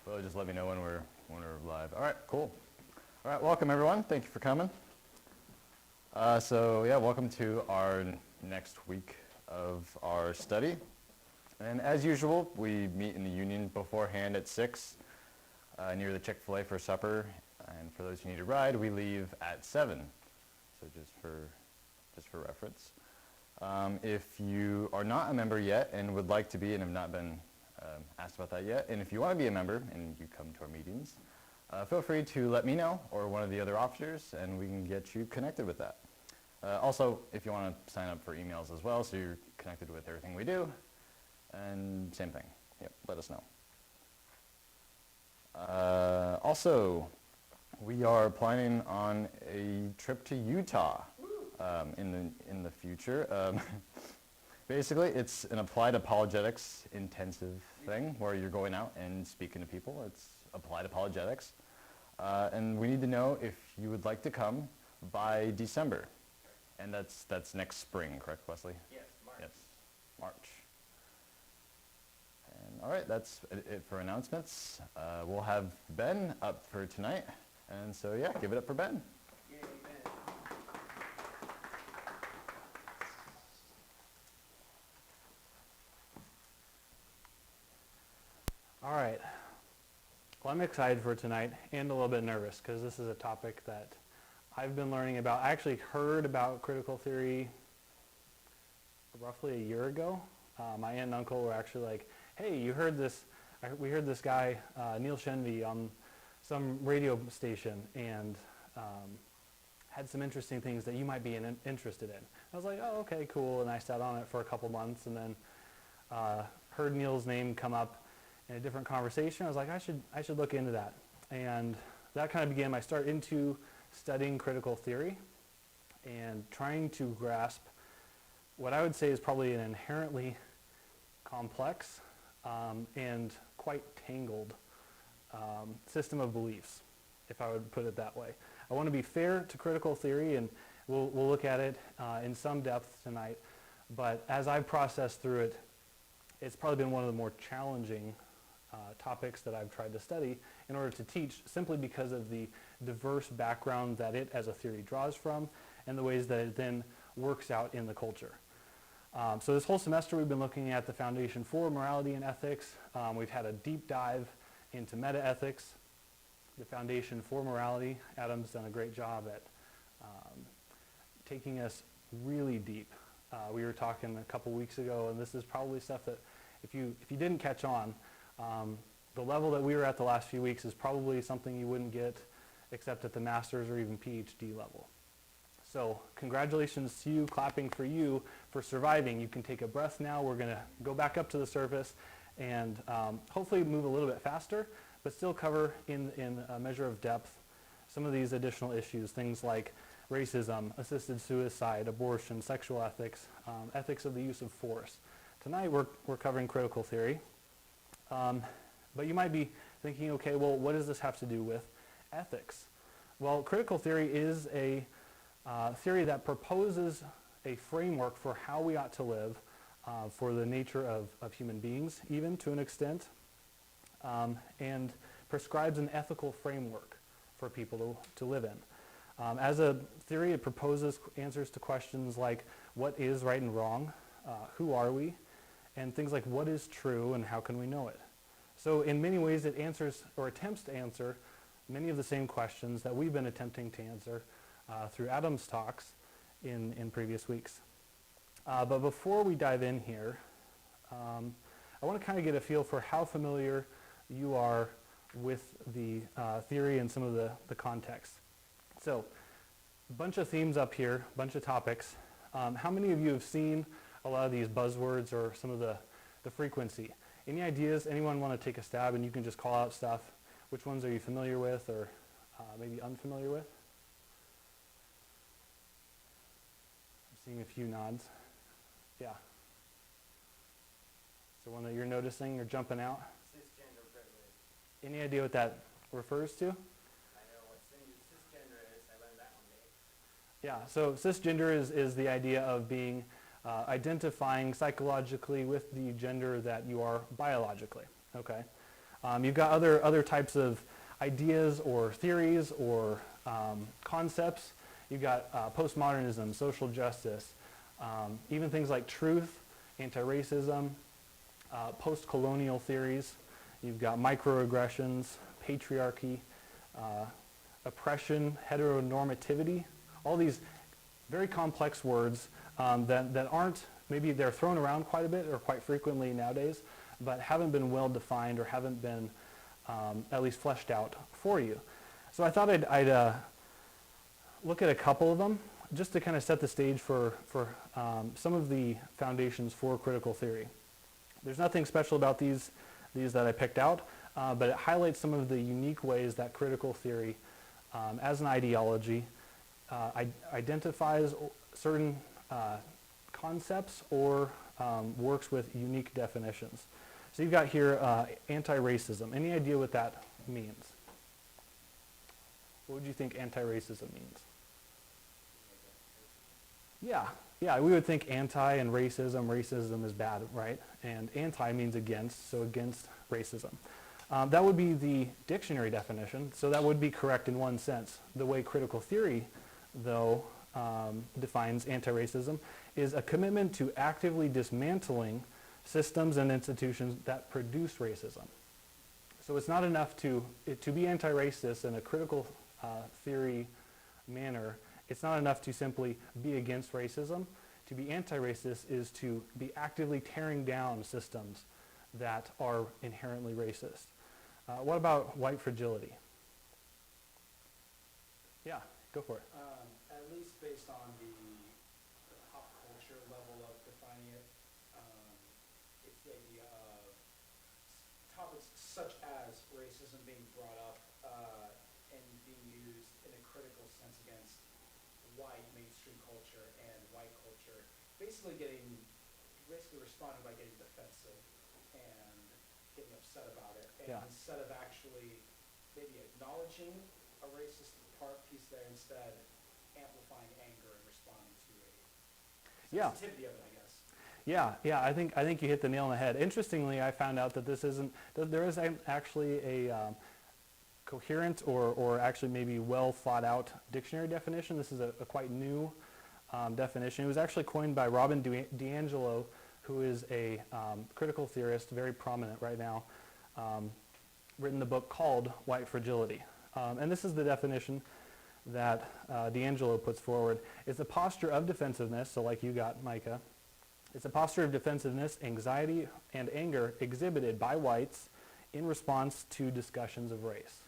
Well, just let me know when we're live. All right, cool. All right, welcome everyone. Thank you for coming. Welcome to our next week of our study. And as usual, we meet in the Union beforehand at 6 near the Chick-fil-A for supper. And for those who need a ride, we leave at 7. So just for reference. If you are not a member yet and would like to be and have not been asked about that yet, and if you want to be a member and you come to our meetings, feel free to let me know or one of the other officers and we can get you connected with that. Also, if you want to sign up for emails as well so you're connected with everything we do, and same thing. Yep, let us know. Also, we are planning on a trip to Utah in the future. Basically, it's an applied apologetics intensive thing where you're going out and speaking to people. It's applied apologetics. And we need to know if you would like to come by December. And that's next spring, correct, Wesley? Yes, March. Yes, March. And all right, that's it for announcements. We'll have Ben up for tonight. And so, yeah, give it up for Ben. Yay, Ben. All right. Well, I'm excited for tonight and a little bit nervous because this is a topic that I've been learning about. I actually heard about critical theory roughly a year ago. My aunt and uncle were actually like, hey, you heard this, we heard this guy, Neil Shenvi, on some radio station and had some interesting things that you might be interested in. I was like, oh, okay, cool. And I sat on it for a couple months and then heard Neil's name come up in a different conversation. I was like, I should look into that. And that kind of began my start into studying critical theory and trying to grasp what I would say is probably an inherently complex and quite tangled system of beliefs, if I would put it that way. I want to be fair to critical theory, and we'll look at it in some depth tonight. But as I've processed through it, it's probably been one of the more challenging topics that I've tried to study in order to teach, simply because of the diverse background that it as a theory draws from and the ways that it then works out in the culture. So this whole semester we've been looking at the foundation for morality and ethics. We've had a deep dive into meta-ethics, the foundation for morality. Adam's done a great job at taking us really deep. We were talking a couple weeks ago, and this is probably stuff that if you didn't catch on, the level that we were at the last few weeks is probably something you wouldn't get except at the master's or even PhD level. So congratulations to you, clapping for you for surviving. You can take a breath now. We're going to go back up to the surface and hopefully move a little bit faster, but still cover in a measure of depth some of these additional issues, things like racism, assisted suicide, abortion, sexual ethics, ethics of the use of force. Tonight we're covering critical theory. But you might be thinking, okay, well, what does this have to do with ethics? Well, critical theory is a theory that proposes a framework for how we ought to live, for the nature of human beings, even to an extent, and prescribes an ethical framework for people to live in. As a theory, it proposes answers to questions like, what is right and wrong? Who are we? And things like, what is true and how can we know it? So in many ways it answers or attempts to answer many of the same questions that we've been attempting to answer through Adam's talks in previous weeks. But before we dive in here, I want to kind of get a feel for how familiar you are with the theory and some of the context. So a bunch of themes up here, a bunch of topics. How many of you have seen a lot of these buzzwords or some of the frequency? Any ideas? Anyone want to take a stab and you can just call out stuff? Which ones are you familiar with or maybe unfamiliar with? I'm seeing a few nods. Yeah. Is there one that you're noticing or jumping out? Cisgender privilege. Any idea what that refers to? I know what cisgender is. I learned that one day. Yeah, so cisgender is the idea of being identifying psychologically with the gender that you are biologically, okay? You've got other types of ideas or theories or concepts. You've got postmodernism, social justice, even things like truth, anti-racism, post-colonial theories. You've got microaggressions, patriarchy, oppression, heteronormativity, all these very complex words that aren't, maybe they're thrown around quite a bit or quite frequently nowadays, but haven't been well defined or haven't been at least fleshed out for you. So I thought I'd look at a couple of them just to kind of set the stage for some of the foundations for critical theory. There's nothing special about these that I picked out, but it highlights some of the unique ways that critical theory as an ideology identifies certain concepts or works with unique definitions. So you've got here anti-racism. Any idea what that means? What would you think anti-racism means? Yeah, we would think anti and racism is bad, right? And anti means against, so against racism. That would be the dictionary definition, so that would be correct in one sense. The way critical theory, though, defines anti-racism is a commitment to actively dismantling systems and institutions that produce racism. So it's not enough to be anti-racist in a critical theory manner. It's not enough to simply be against racism. To be anti-racist is to be actively tearing down systems that are inherently racist. What about white fragility? Yeah, go for it. At least based on the pop culture level of defining it, it's the idea of topics such as racism being brought up and being used in a critical sense against white mainstream culture and white culture, basically responding by getting defensive and getting upset about it. And instead of actually maybe acknowledging a racist piece there, instead amplifying anger and responding to a sensitivity of it, I guess. Yeah, I think you hit the nail on the head. Interestingly, I found out that there is actually a coherent or actually maybe well thought out dictionary definition. This is a quite new definition. It was actually coined by Robin DiAngelo, who is a critical theorist, very prominent right now, written the book called White Fragility. And this is the definition that DiAngelo puts forward. It's a posture of defensiveness, so like you got, Micah. It's a posture of defensiveness, anxiety, and anger exhibited by whites in response to discussions of race.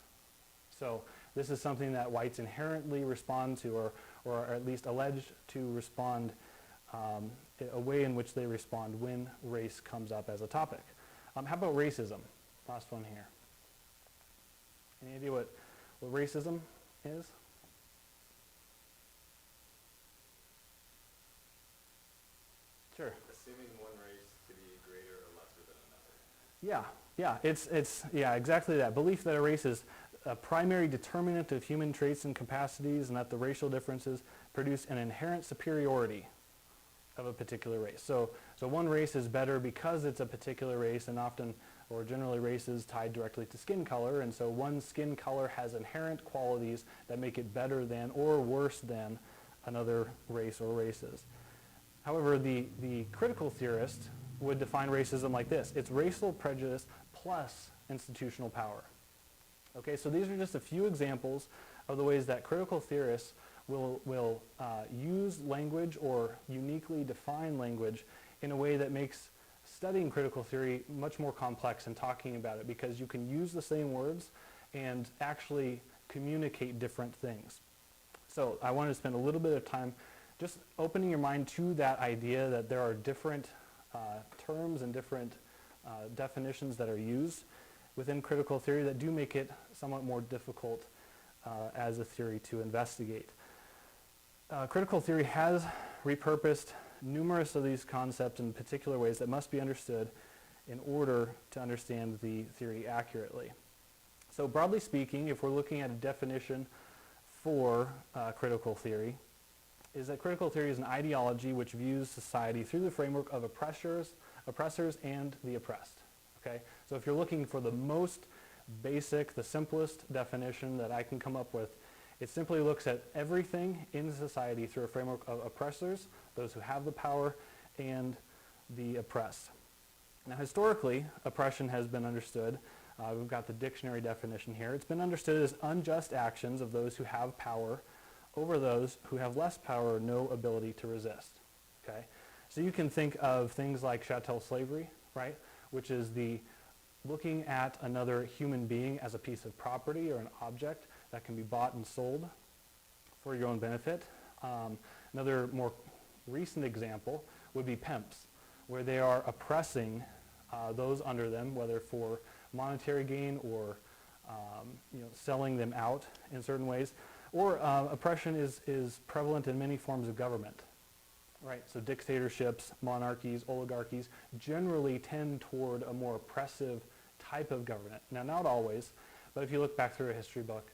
So this is something that whites inherently respond to, or at least alleged to respond, a way in which they respond when race comes up as a topic. How about racism? Last one here. Any idea what racism is? Sure. Assuming one race to be greater or lesser than another. It's exactly that. Belief that a race is a primary determinant of human traits and capacities, and that the racial differences produce an inherent superiority of a particular race. So one race is better because it's a particular race, and often or generally races tied directly to skin color, and so one skin color has inherent qualities that make it better than or worse than another race or races. However, the critical theorist would define racism like this. It's racial prejudice plus institutional power. Okay, so these are just a few examples of the ways that critical theorists will use language or uniquely define language in a way that makes studying critical theory much more complex and talking about it, because you can use the same words and actually communicate different things. So I wanted to spend a little bit of time just opening your mind to that idea that there are different terms and different definitions that are used within critical theory that do make it somewhat more difficult as a theory to investigate. Critical theory has repurposed numerous of these concepts in particular ways that must be understood in order to understand the theory accurately. So broadly speaking, if we're looking at a definition for critical theory, is that critical theory is an ideology which views society through the framework of oppressors and the oppressed. Okay? So if you're looking for the most basic, the simplest definition that I can come up with, it simply looks at everything in society through a framework of oppressors, those who have the power, and the oppressed. Now historically, oppression has been understood, we've got the dictionary definition here, it's been understood as unjust actions of those who have power over those who have less power or no ability to resist. Okay? So you can think of things like chattel slavery, right? Which is the looking at another human being as a piece of property or an object that can be bought and sold for your own benefit. Another more recent example would be pimps, where they are oppressing those under them, whether for monetary gain or selling them out in certain ways. Or oppression is prevalent in many forms of government. Right, so dictatorships, monarchies, oligarchies generally tend toward a more oppressive type of government. Now, not always, but if you look back through a history book,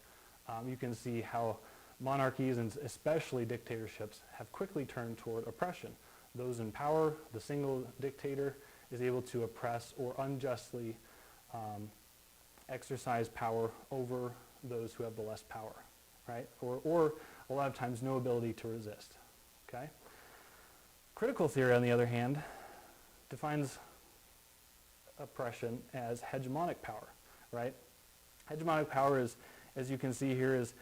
you can see how monarchies and especially dictatorships have quickly turned toward oppression. Those in power, the single dictator is able to oppress or unjustly exercise power over those who have the less power, right? Or a lot of times no ability to resist, okay? Critical theory, on the other hand, defines oppression as hegemonic power, right? Hegemonic power is, as you can see here, is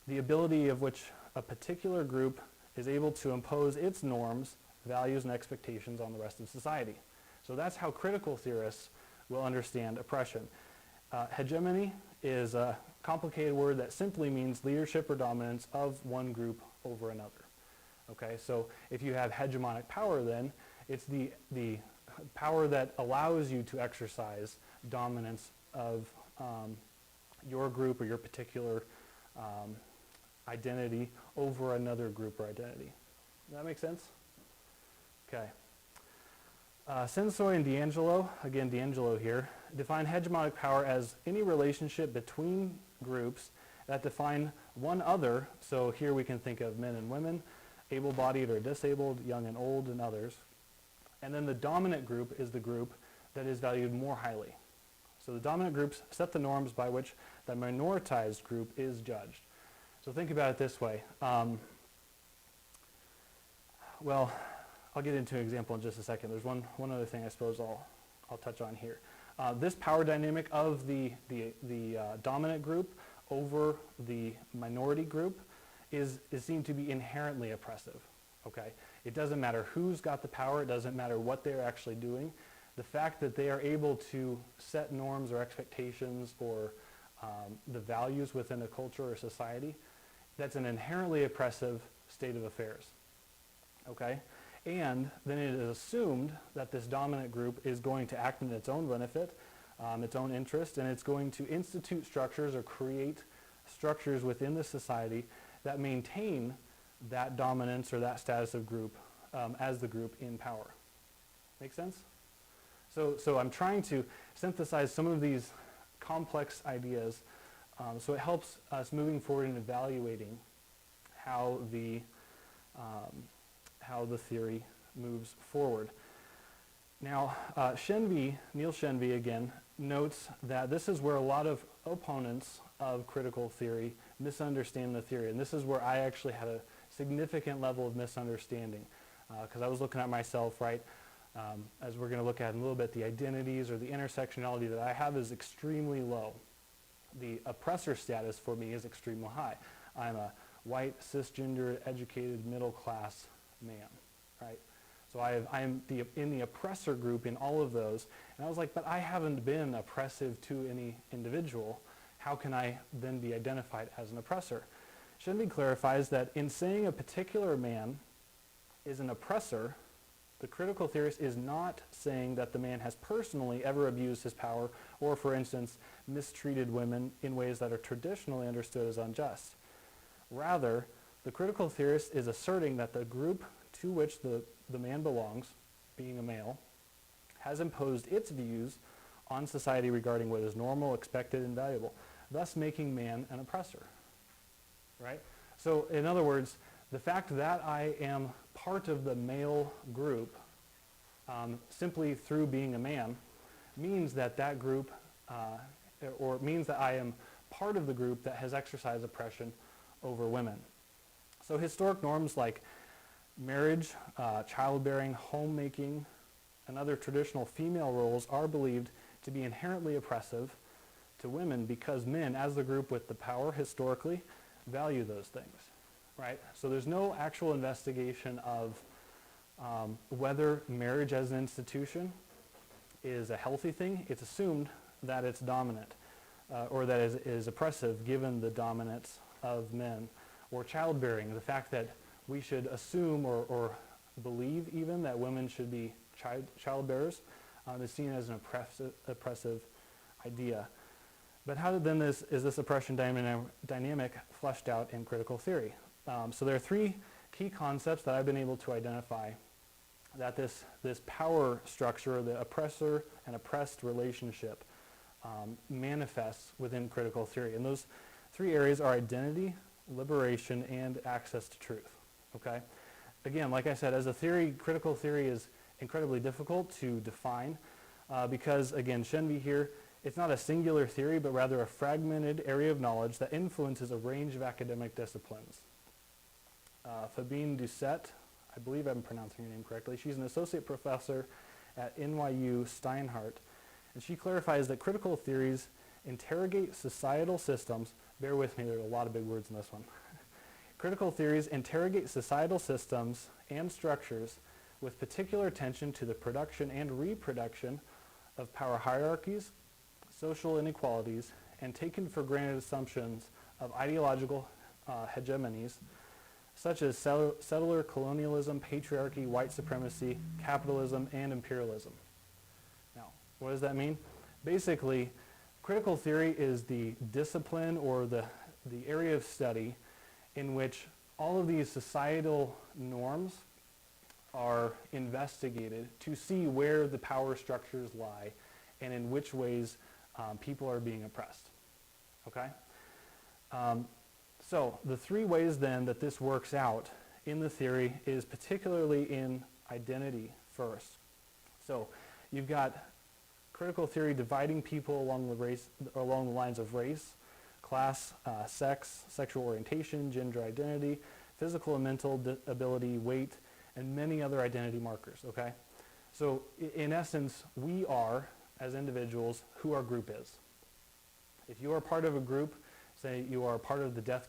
the ability of which a particular group is able to impose its norms, values, and expectations on the rest of society. So that's how critical theorists will understand oppression. Hegemony is a complicated word that simply means leadership or dominance of one group over another. Okay, so if you have hegemonic power, then it's the power that allows you to exercise dominance of your group or your particular identity over another group or identity. Does that make sense? Okay. Sensoy and D'Angelo, again D'Angelo here, define hegemonic power as any relationship between groups that define one other, so here we can think of men and women, able-bodied or disabled, young and old, and others. And then the dominant group is the group that is valued more highly. So the dominant groups set the norms by which the minoritized group is judged. So think about it this way. Well, I'll get into an example in just a second. There's one other thing I suppose I'll touch on here. This power dynamic of the dominant group over the minority group is seen to be inherently oppressive, okay? It doesn't matter who's got the power, it doesn't matter what they're actually doing. The fact that they are able to set norms or expectations or the values within a culture or society, that's an inherently oppressive state of affairs, okay? And then it is assumed that this dominant group is going to act in its own benefit, its own interest, and it's going to institute structures or create structures within the society that maintain that dominance or that status of group as the group in power. Make sense? So I'm trying to synthesize some of these complex ideas so it helps us moving forward in evaluating how the theory moves forward. Now, Neil Shenvi again, notes that this is where a lot of opponents of critical theory misunderstand the theory. And this is where I actually had a significant level of misunderstanding because I was looking at myself, right, as we're going to look at in a little bit, the identities or the intersectionality that I have is extremely low. The oppressor status for me is extremely high. I'm a white, cisgender, educated, middle-class man, right? So I'm in the oppressor group in all of those. And I was like, but I haven't been oppressive to any individual. How can I then be identified as an oppressor? Shenvi clarifies that in saying a particular man is an oppressor, the critical theorist is not saying that the man has personally ever abused his power or, for instance, mistreated women in ways that are traditionally understood as unjust. Rather, the critical theorist is asserting that the group to which the man belongs, being a male, has imposed its views on society regarding what is normal, expected, and valuable, thus making man an oppressor, right? So in other words, the fact that I am part of the male group simply through being a man means that that group, or it means that I am part of the group that has exercised oppression over women. So historic norms like marriage, childbearing, homemaking, and other traditional female roles are believed to be inherently oppressive to women because men, as the group with the power historically, value those things, right? So there's no actual investigation of whether marriage as an institution is a healthy thing. It's assumed that it's dominant or that is oppressive given the dominance of men. Or childbearing, the fact that we should assume or believe even that women should be childbearers is seen as an oppressive idea. But how then is this oppression dynamic fleshed out in critical theory? So there are three key concepts that I've been able to identify that this power structure, the oppressor and oppressed relationship, manifests within critical theory. And those three areas are identity, liberation, and access to truth. Okay? Again, like I said, as a theory, critical theory is incredibly difficult to define because, again, Shenvi here, it's not a singular theory, but rather a fragmented area of knowledge that influences a range of academic disciplines. Fabine Doucette, I believe I'm pronouncing her name correctly, she's an associate professor at NYU Steinhardt, and she clarifies that critical theories interrogate societal systems. Bear with me, there are a lot of big words in this one. Critical theories interrogate societal systems and structures with particular attention to the production and reproduction of power hierarchies, social inequalities, and taken for granted assumptions of ideological hegemonies, such as settler colonialism, patriarchy, white supremacy, capitalism, and imperialism. Now, what does that mean? Basically, critical theory is the discipline or the area of study in which all of these societal norms are investigated to see where the power structures lie and in which ways people are being oppressed. Okay? So the three ways then that this works out in the theory is particularly in identity first. So you've got critical theory dividing people along the lines of race, class, sex, sexual orientation, gender identity, physical and mental ability, weight, and many other identity markers, okay? So in essence, we are, as individuals, who our group is. If you are part of a group, say you are part of the deaf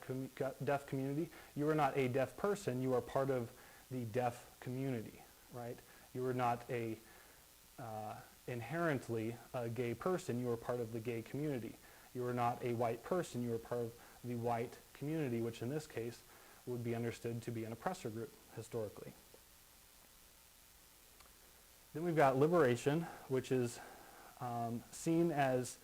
community, you are not a deaf person, you are part of the deaf community, right? You are not a inherently a gay person, you are part of the gay community. You are not a white person, you are part of the white community, which in this case would be understood to be an oppressor group historically. Then we've got liberation, which is seen as,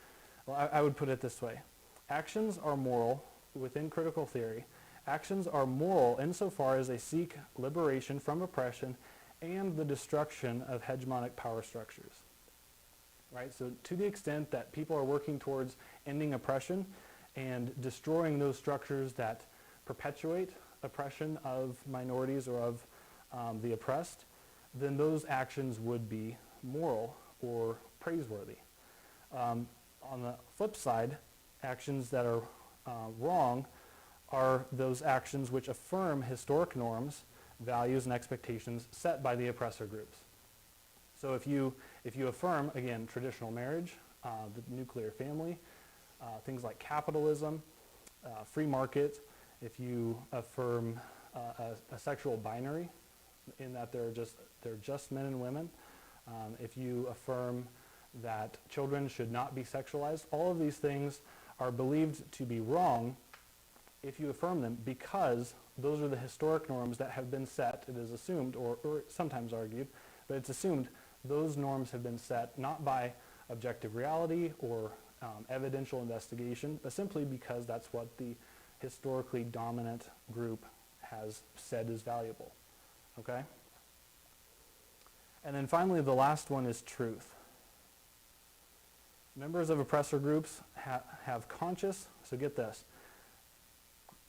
well, I would put it this way. Actions are moral within critical theory. Actions are moral insofar as they seek liberation from oppression and the destruction of hegemonic power structures. Right? So to the extent that people are working towards ending oppression and destroying those structures that perpetuate oppression of minorities or of the oppressed, then those actions would be moral or praiseworthy. On the flip side, actions that are wrong are those actions which affirm historic norms, values, and expectations set by the oppressor groups. So if you affirm, again, traditional marriage, the nuclear family, things like capitalism, free market, if you affirm a sexual binary in that they're just men and women, if you affirm that children should not be sexualized, all of these things are believed to be wrong if you affirm them because those are the historic norms that have been set, it is assumed, or sometimes argued, but it's assumed those norms have been set not by objective reality or evidential investigation, but simply because that's what the historically dominant group has said is valuable. Okay? And then finally, the last one is truth. Members of oppressor groups have conscious, so get this,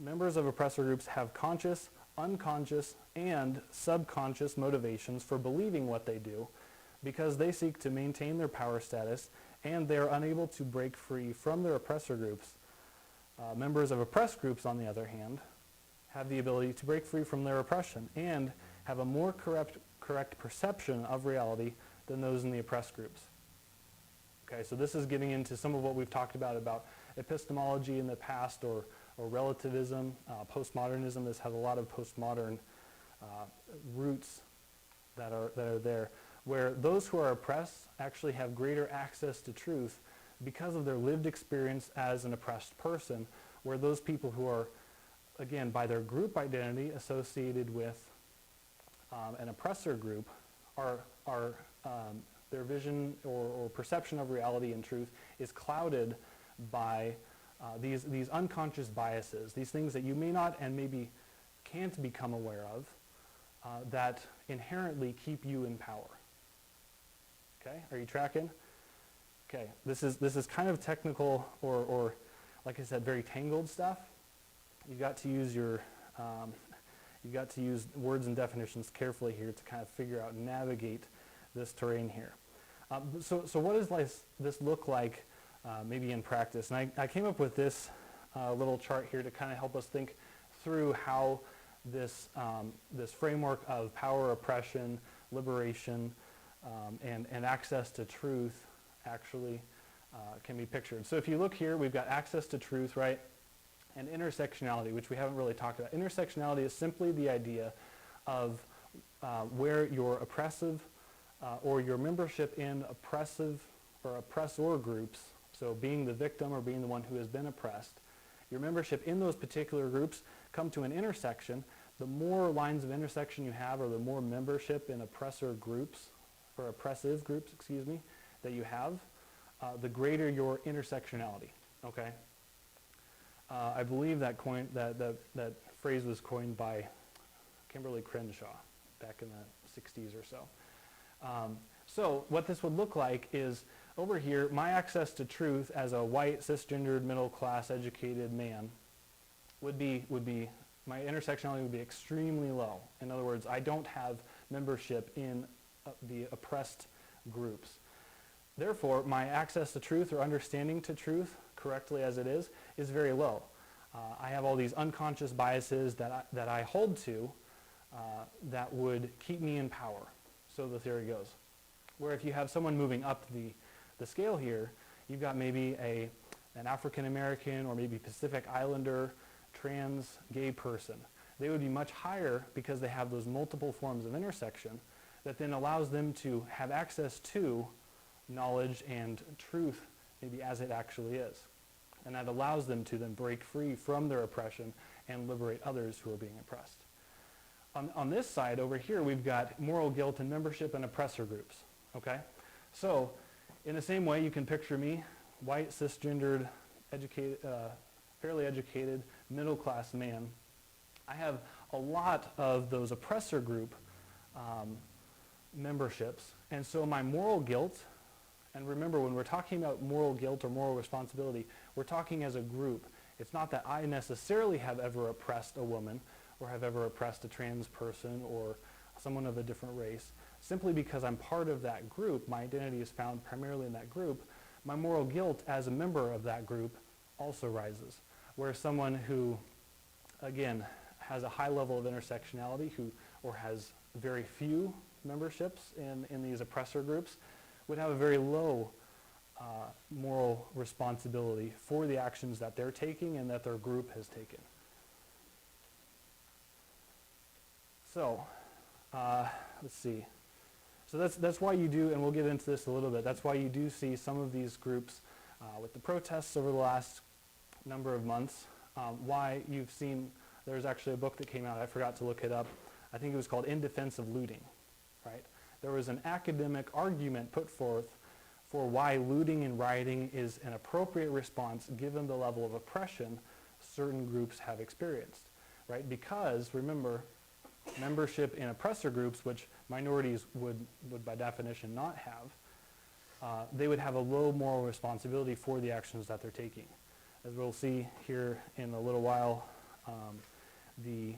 members of oppressor groups have conscious, unconscious, and subconscious motivations for believing what they do because they seek to maintain their power status and they are unable to break free from their oppressor groups. Members of oppressed groups, on the other hand, have the ability to break free from their oppression and have a more correct perception of reality than those in the oppressed groups. Okay, so this is getting into some of what we've talked about epistemology in the past, or relativism. Postmodernism has had a lot of postmodern roots that are there, where those who are oppressed actually have greater access to truth because of their lived experience as an oppressed person, where those people who are, again, by their group identity associated with an oppressor group, are their vision or perception of reality and truth is clouded by these unconscious biases, these things that you may not and maybe can't become aware of, that inherently keep you in power. Okay, are you tracking? Okay, this is kind of technical or like I said, very tangled stuff. You got to use words and definitions carefully here to kind of figure out and navigate this terrain here. So what does this look like maybe in practice? And I came up with this little chart here to kind of help us think through how this framework of power, oppression, liberation, and access to truth actually can be pictured. So if you look here, we've got access to truth, right? And intersectionality, which we haven't really talked about. Intersectionality is simply the idea of where your oppressive or your membership in oppressive or oppressor groups, so being the victim or being the one who has been oppressed, your membership in those particular groups come to an intersection. The more lines of intersection you have, or the more membership in oppressor groups, or oppressive groups, excuse me, that you have, the greater your intersectionality, okay? I believe that phrase was coined by Kimberly Crenshaw back in the 60s or so. So what this would look like is, over here, my access to truth as a white, cisgendered, middle-class, educated man would be, my intersectionality would be extremely low. In other words, I don't have membership in the oppressed groups. Therefore, my access to truth or understanding to truth, correctly as it is very low. I have all these unconscious biases that I hold to that would keep me in power, so the theory goes. Where if you have someone moving up the scale here, you've got maybe an African American or maybe Pacific Islander, trans, gay person. They would be much higher because they have those multiple forms of intersection that then allows them to have access to knowledge and truth maybe as it actually is. And that allows them to then break free from their oppression and liberate others who are being oppressed. On this side over here, we've got moral guilt and membership in oppressor groups, okay? So in the same way, you can picture me, white, cisgendered, educated, fairly educated, middle-class man. I have a lot of those oppressor group memberships, and so my moral guilt, and remember, when we're talking about moral guilt or moral responsibility, we're talking as a group. It's not that I necessarily have ever oppressed a woman or have ever oppressed a trans person or someone of a different race. Simply because I'm part of that group, my identity is found primarily in that group, my moral guilt as a member of that group also rises. Whereas someone who, again, has a high level of intersectionality or has very few memberships in these oppressor groups would have a very low moral responsibility for the actions that they're taking and that their group has taken. So, let's see. So that's why you do, and we'll get into this a little bit, that's why you do see some of these groups with the protests over the last number of months, why you've seen, there's actually a book that came out, I forgot to look it up, I think it was called In Defense of Looting, right? There was an academic argument put forth for why looting and rioting is an appropriate response given the level of oppression certain groups have experienced, right? Because, remember, membership in oppressor groups, which minorities would by definition not have, they would have a low moral responsibility for the actions that they're taking. As we'll see here in a little while, the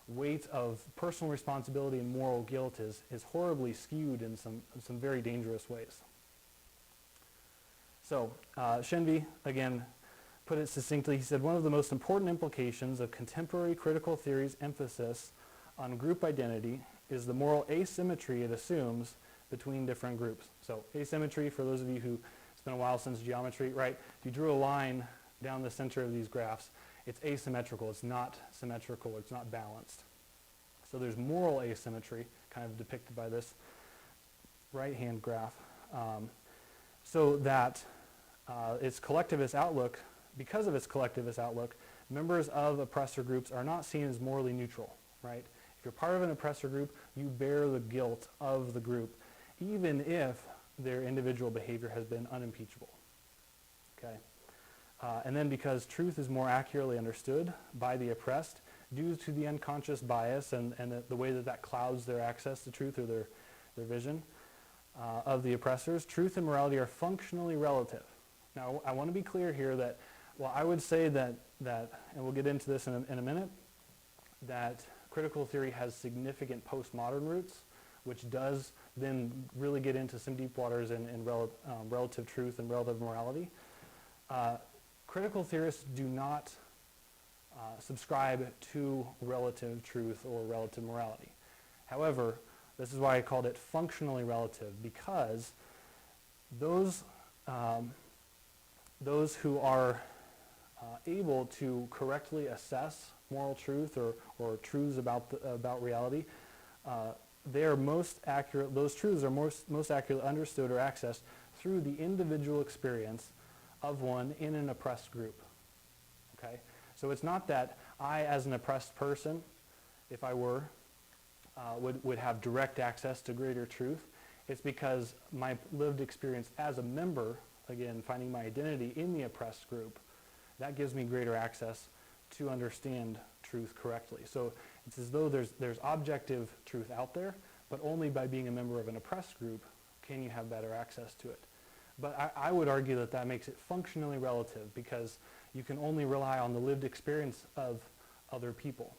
weight of personal responsibility and moral guilt is horribly skewed in some very dangerous ways. So Shenvi, again, put it succinctly. He said, one of the most important implications of contemporary critical theory's emphasis on group identity is the moral asymmetry it assumes between different groups. So asymmetry, for those of you who, it's been a while since geometry, right? If you drew a line down the center of these graphs, it's asymmetrical, it's not symmetrical, it's not balanced. So there's moral asymmetry, kind of depicted by this right-hand graph. So that its collectivist outlook, because of its collectivist outlook, members of oppressor groups are not seen as morally neutral, right? If you're part of an oppressor group, you bear the guilt of the group, even if their individual behavior has been unimpeachable, okay? And then because truth is more accurately understood by the oppressed due to the unconscious bias and the way that clouds their access to truth or their vision of the oppressors, truth and morality are functionally relative. Now, I want to be clear here that, well, I would say that, and we'll get into this in a minute, that critical theory has significant postmodern roots, which does then really get into some deep waters in relative truth and relative morality. Critical theorists do not subscribe to relative truth or relative morality. However, this is why I called it functionally relative, because those who are able to correctly assess moral truth or truths about reality, they are most accurate. Those truths are most accurately understood or accessed through the individual experience of one in an oppressed group. Okay, so it's not that I, as an oppressed person, if I were, would have direct access to greater truth. It's because my lived experience as a member, again, finding my identity in the oppressed group, that gives me greater access to understand truth correctly. So it's as though there's objective truth out there, but only by being a member of an oppressed group can you have better access to it. But I would argue that makes it functionally relative, because you can only rely on the lived experience of other people.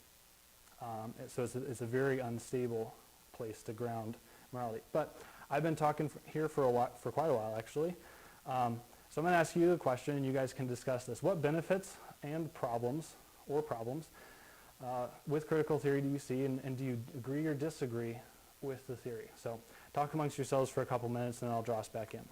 So it's a very unstable place to ground morality. But I've been talking here for quite a while, actually. So I'm going to ask you a question, and you guys can discuss this. What benefits and problems with critical theory do you see, and do you agree or disagree with the theory? So talk amongst yourselves for a couple minutes, and then I'll draw us back in.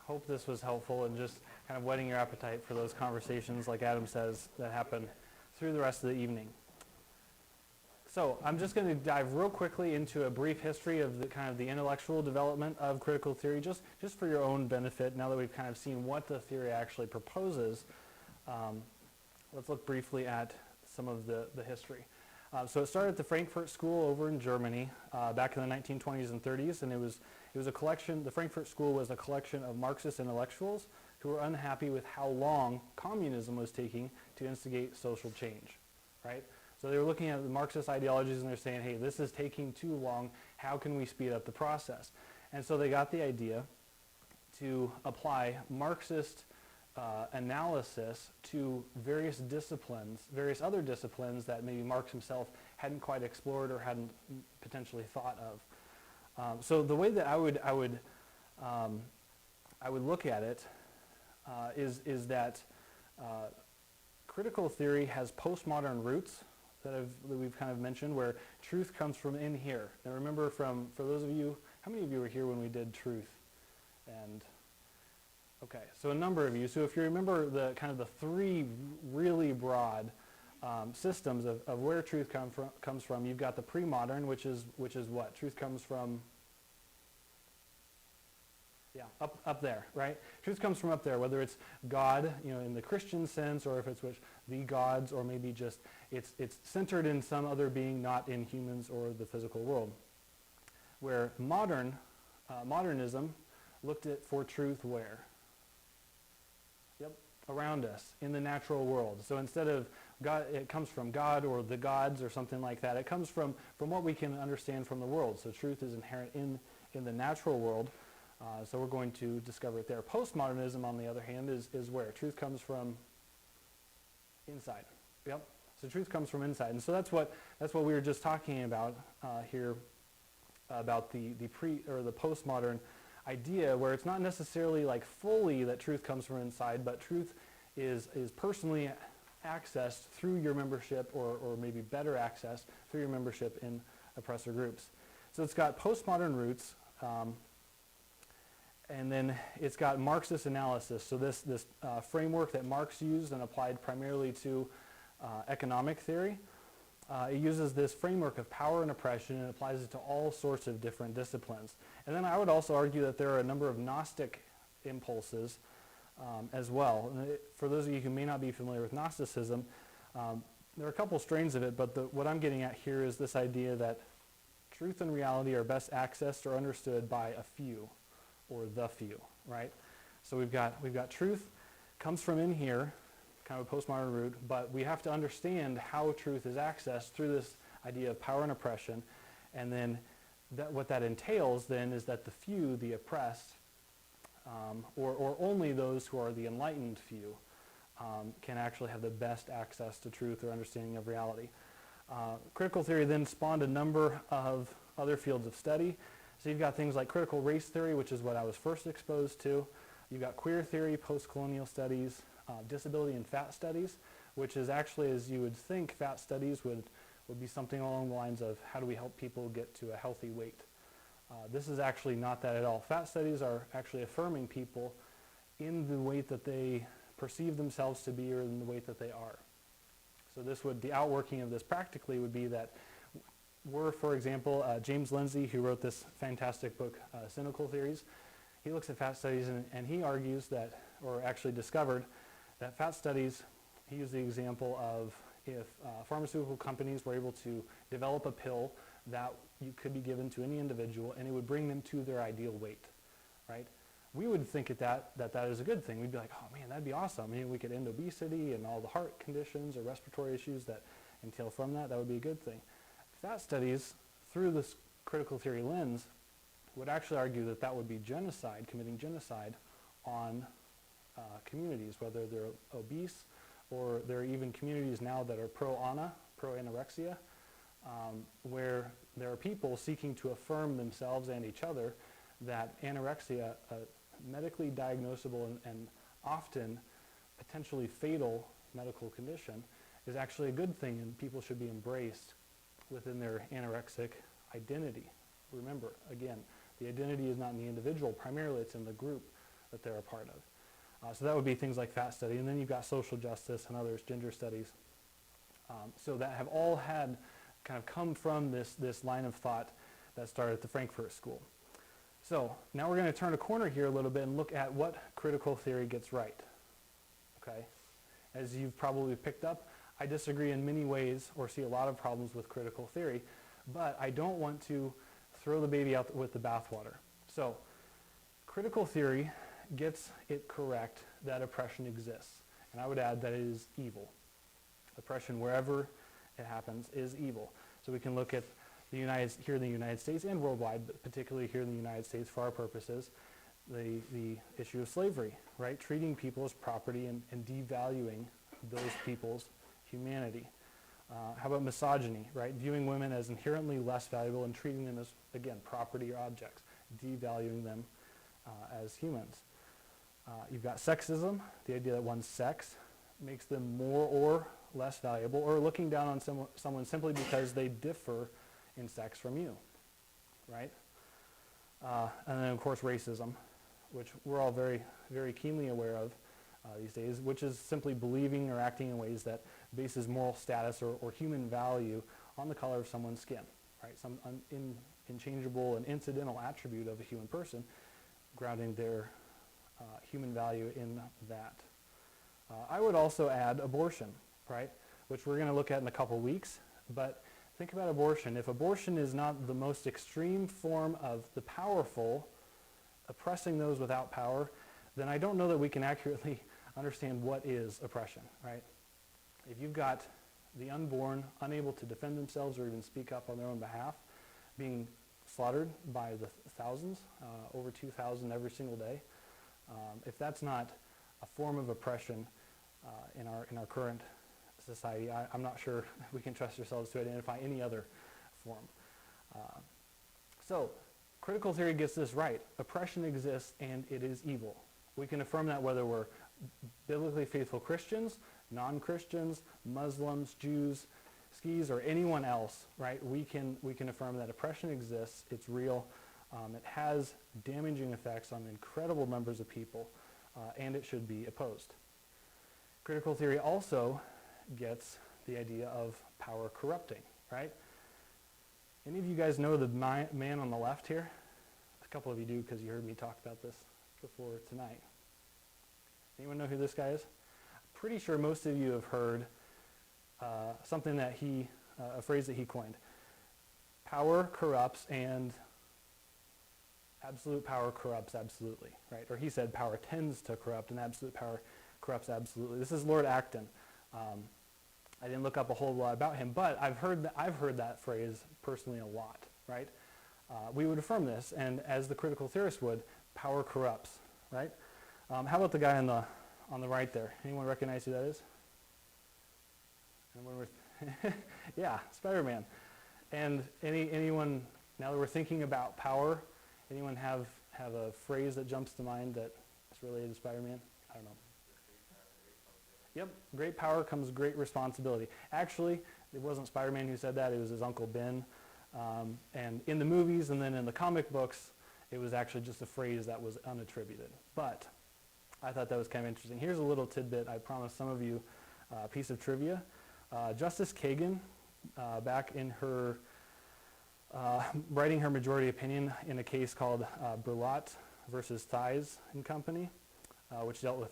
hope this was helpful and just kind of whetting your appetite for those conversations, like Adam says, that happen through the rest of the evening. So I'm just going to dive real quickly into a brief history of the kind of the intellectual development of critical theory, just for your own benefit. Now that we've kind of seen what the theory actually proposes, let's look briefly at some of the history. So it started at the Frankfurt School over in Germany back in the 1920s and 30s, and it was a collection. The Frankfurt School was a collection of Marxist intellectuals who were unhappy with how long communism was taking to instigate social change, right? So they were looking at the Marxist ideologies and they're saying, hey, this is taking too long. How can we speed up the process? And so they got the idea to apply Marxist analysis to various disciplines, various other disciplines that maybe Marx himself hadn't quite explored or hadn't potentially thought of. So the way that I would look at it is that critical theory has postmodern roots that we've kind of mentioned, where truth comes from in here. Now remember, for those of you, how many of you were here when we did truth? And okay, so a number of you. So if you remember the kind of the three really broad systems of where truth comes from, you've got the pre-modern, which is what? Truth comes from, yeah, up there, right? Truth comes from up there, whether it's God, in the Christian sense, or if it's the gods, or maybe just it's centered in some other being, not in humans or the physical world. Where modernism looked for truth where? Yep, around us, in the natural world. So instead of God, it comes from God or the gods or something like that. It comes from what we can understand from the world. So truth is inherent in the natural world. So we're going to discover it there. Postmodernism, on the other hand, is where truth comes from inside. Yep. So truth comes from inside, and so that's what we were just talking about here, about the postmodern idea, where it's not necessarily like fully that truth comes from inside, but truth is personally accessed through your membership, or maybe better accessed through your membership in oppressor groups. So it's got postmodern roots. And then it's got Marxist analysis. So this framework that Marx used and applied primarily to economic theory, it uses this framework of power and oppression and applies it to all sorts of different disciplines. And then I would also argue that there are a number of Gnostic impulses as well. And for those of you who may not be familiar with Gnosticism, there are a couple strains of it, but what I'm getting at here is this idea that truth and reality are best accessed or understood by a few, or the few, right? So we've got truth comes from in here, kind of a postmodern root, but we have to understand how truth is accessed through this idea of power and oppression, and then what that entails then is that the few, the oppressed, or only those who are the enlightened few, can actually have the best access to truth or understanding of reality. Critical theory then spawned a number of other fields of study. So you've got things like critical race theory, which is what I was first exposed to. You've got queer theory, post-colonial studies, disability and fat studies, which is actually, as you would think, fat studies would be something along the lines of how do we help people get to a healthy weight. This is actually not that at all. Fat studies are actually affirming people in the weight that they perceive themselves to be or in the weight that they are. So the outworking of this practically would be that for example, James Lindsay, who wrote this fantastic book, Cynical Theories, he looks at fat studies and he argues that, or actually discovered, that fat studies, he used the example of if pharmaceutical companies were able to develop a pill that you could be given to any individual and it would bring them to their ideal weight, right? We would think that is a good thing. We'd be like, oh man, that'd be awesome. We could end obesity and all the heart conditions or respiratory issues that entail from that. That would be a good thing. Fat studies, through this critical theory lens, would actually argue that would be genocide, committing genocide on communities, whether they're obese, or there are even communities now that are pro-ANA, pro-anorexia, where there are people seeking to affirm themselves and each other that anorexia, a medically diagnosable and often potentially fatal medical condition, is actually a good thing and people should be embraced within their anorexic identity. Remember, again, the identity is not in the individual, primarily it's in the group that they're a part of. So that would be things like fat study, and then you've got social justice and others, gender studies. So that have all had kind of come from this line of thought that started at the Frankfurt School. So now we're going to turn a corner here a little bit and look at what critical theory gets right. Okay? As you've probably picked up, I disagree in many ways or see a lot of problems with critical theory, but I don't want to throw the baby out with the bathwater. So critical theory gets it correct that oppression exists. And I would add that it is evil. Oppression, wherever it happens, is evil. So we can look at here in the United States and worldwide, but particularly here in the United States for our purposes, the issue of slavery, right? Treating people as property and devaluing those people's humanity. How about misogyny, right? Viewing women as inherently less valuable and treating them as, again, property or objects, devaluing them as humans. You've got sexism, the idea that one's sex makes them more or less valuable, or looking down on someone simply because they differ in sex from you, right? And then, of course, racism, which we're all very, very keenly aware of these days, which is simply believing or acting in ways that bases moral status or human value on the color of someone's skin, right? Some inchangeable and incidental attribute of a human person, grounding their human value in that. I would also add abortion, right? Which we're going to look at in a couple weeks, but think about abortion. If abortion is not the most extreme form of the powerful oppressing those without power, then I don't know that we can accurately understand what is oppression, right? If you've got the unborn unable to defend themselves or even speak up on their own behalf, being slaughtered by the thousands, over 2,000 every single day, if that's not a form of oppression in our current society, I'm not sure we can trust ourselves to identify any other form. So critical theory gets this right. Oppression exists and it is evil. We can affirm that whether we're biblically faithful Christians, non-Christians, Muslims, Jews, skis, or anyone else, right? We can affirm that oppression exists, it's real, it has damaging effects on incredible numbers of people, and it should be opposed. Critical theory also gets the idea of power corrupting, right? Any of you guys know the man on the left here? A couple of you do because you heard me talk about this before tonight. Anyone know who this guy is? Pretty sure most of you have heard something that a phrase that he coined. Power corrupts and absolute power corrupts absolutely, right? Or he said power tends to corrupt and absolute power corrupts absolutely. This is Lord Acton. I didn't look up a whole lot about him, but I've heard that phrase personally a lot, right? We would affirm this, and as the critical theorist would, power corrupts, right? How about the guy on the right there? Anyone recognize who that is? Yeah, Spider-Man. And anyone, now that we're thinking about power, anyone have a phrase that jumps to mind that is related to Spider-Man? I don't know. Yep, great power comes great responsibility. Actually, it wasn't Spider-Man who said that, it was his Uncle Ben. And in the movies and then in the comic books, it was actually just a phrase that was unattributed. But I thought that was kind of interesting. Here's a little tidbit, I promised some of you a piece of trivia. Justice Kagan, back in her, writing her majority opinion in a case called Berlot versus Thies and Company, which dealt with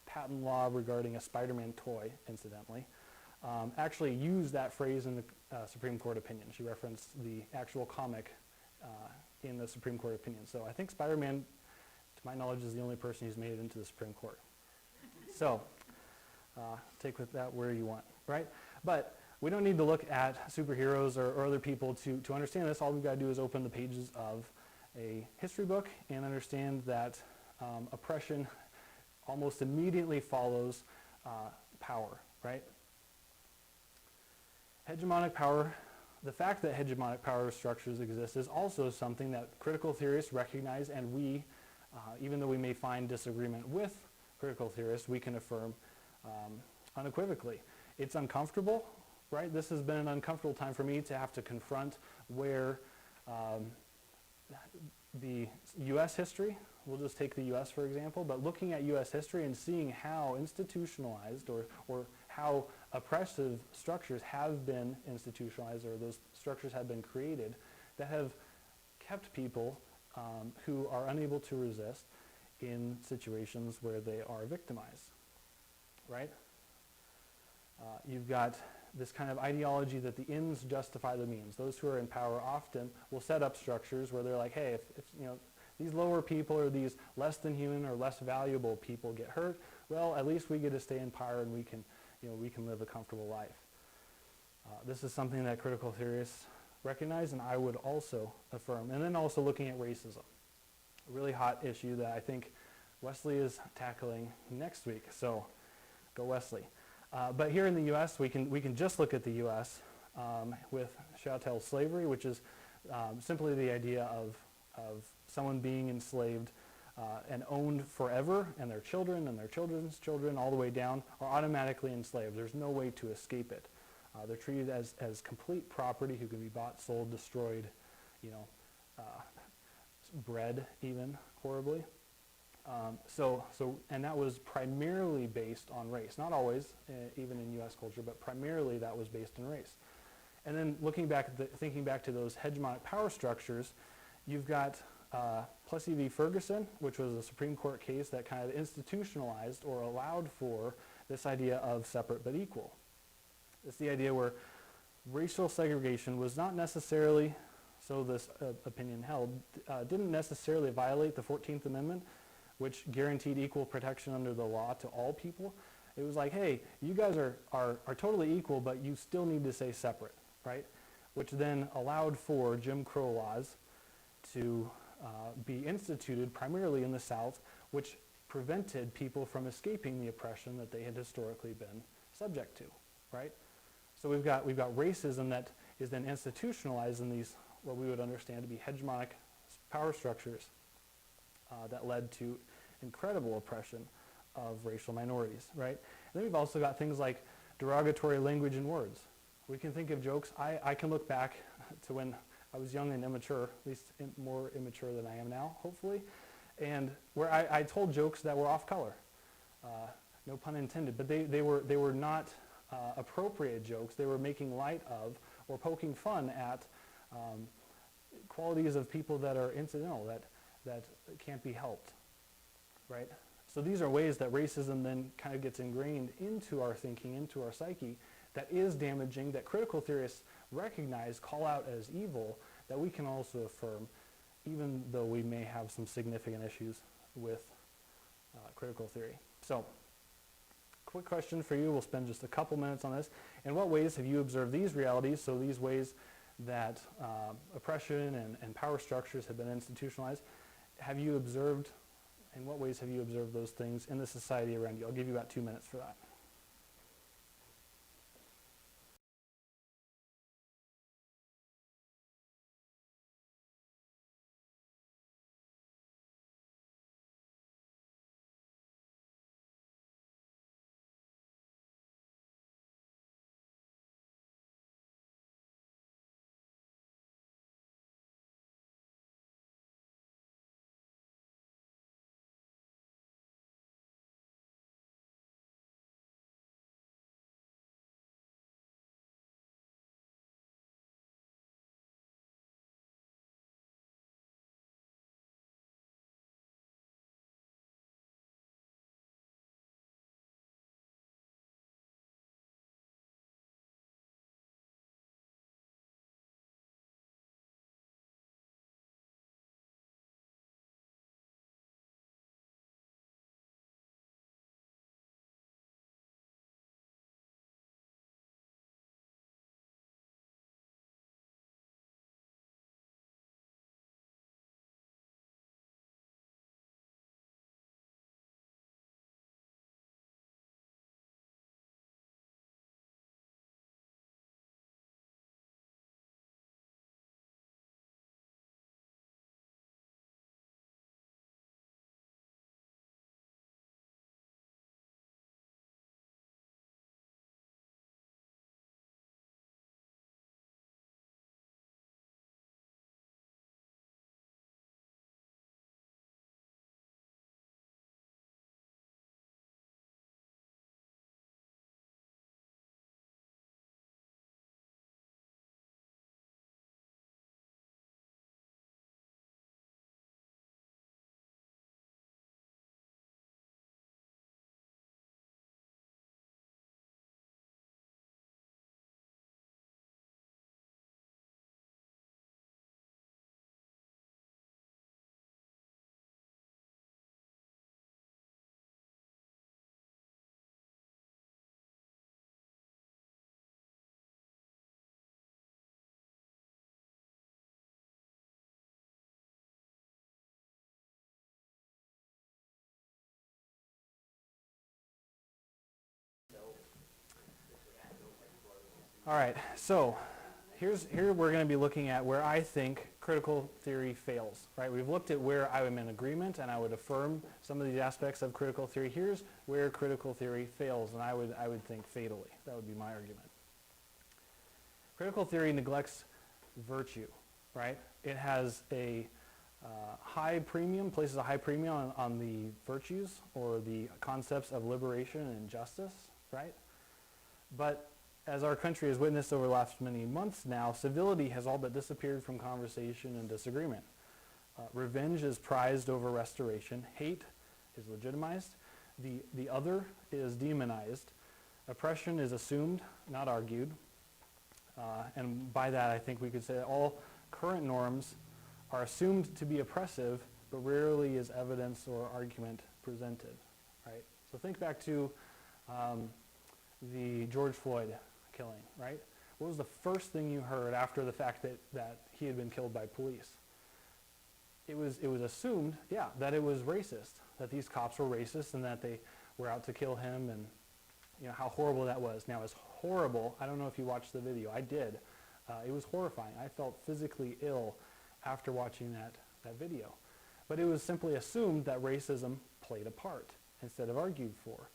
patent law regarding a Spider-Man toy, incidentally, actually used that phrase in the Supreme Court opinion. She referenced the actual comic in the Supreme Court opinion. So I think Spider-Man, to my knowledge, is the only person who's made it into the Supreme Court. So take with that where you want, right? But we don't need to look at superheroes or other people to understand this. All we've got to do is open the pages of a history book and understand that oppression almost immediately follows power, right? Hegemonic power, the fact that hegemonic power structures exist is also something that critical theorists recognize, and we, even though we may find disagreement with critical theorists, we can affirm unequivocally. It's uncomfortable, right? This has been an uncomfortable time for me to have to confront where the U.S. history, we'll just take the U.S. for example, but looking at U.S. history and seeing how institutionalized or how oppressive structures have been institutionalized, or those structures have been created that have kept people who are unable to resist in situations where they are victimized, right? You've got this kind of ideology that the ends justify the means. Those who are in power often will set up structures where they're like, hey, if you know, these lower people or these less than human or less valuable people get hurt, well, at least we get to stay in power and we can, you know, we can live a comfortable life. This is something that critical theorists recognize, and I would also affirm. And then also looking at racism, a really hot issue that I think Wesley is tackling next week. So, go Wesley. But here in the U.S., we can just look at the U.S. With chattel slavery, which is simply the idea of someone being enslaved and owned forever, and their children and their children's children all the way down are automatically enslaved. There's no way to escape it. They're treated as complete property who can be bought, sold, destroyed, you know, bred even horribly. And that was primarily based on race. Not always, even in U.S. culture, but primarily that was based on race. And then looking back, thinking back to those hegemonic power structures, you've got Plessy v. Ferguson, which was a Supreme Court case that kind of institutionalized or allowed for this idea of separate but equal. It's the idea where racial segregation was not necessarily, so this opinion held, didn't necessarily violate the 14th Amendment, which guaranteed equal protection under the law to all people. It was like, hey, you guys are totally equal, but you still need to stay separate, right? Which then allowed for Jim Crow laws to be instituted primarily in the South, which prevented people from escaping the oppression that they had historically been subject to, right? So we've got racism that is then institutionalized in these, what we would understand to be hegemonic power structures that led to incredible oppression of racial minorities, right? And then we've also got things like derogatory language and words. We can think of jokes. I can look back to when I was young and immature, at least more immature than I am now, hopefully, and where I told jokes that were off color. No pun intended, but they were not appropriate jokes. They were making light of or poking fun at qualities of people that are incidental, that can't be helped, right? So these are ways that racism then kind of gets ingrained into our thinking, into our psyche, that is damaging, that critical theorists recognize, call out as evil, that we can also affirm, even though we may have some significant issues with critical theory. So, quick question for you. We'll spend just a couple minutes on this. In what ways have you observed these realities, so these ways that oppression and power structures have been institutionalized? Have you observed, in what ways have you observed those things in the society around you? I'll give you about 2 minutes for that. All right, so here we're going to be looking at where I think critical theory fails, right? We've looked at where I am in agreement and I would affirm some of these aspects of critical theory. Here's where critical theory fails, and I would think fatally. That would be my argument. Critical theory neglects virtue, right? It has a high premium, places a high premium on the virtues or the concepts of liberation and justice, right? But as our country has witnessed over the last many months now, civility has all but disappeared from conversation and disagreement. Revenge is prized over restoration. Hate is legitimized. The other is demonized. Oppression is assumed, not argued. And by that, I think we could say that all current norms are assumed to be oppressive, but rarely is evidence or argument presented, right? So think back to the George Floyd killing, right? What was the first thing you heard after the fact that he had been killed by police? It was assumed, yeah, that it was racist, that these cops were racist and that they were out to kill him, and you know how horrible that was. Now, it's horrible. I don't know if you watched the video. I did. It was horrifying. I felt physically ill after watching that video. But it was simply assumed that racism played a part instead of argued for.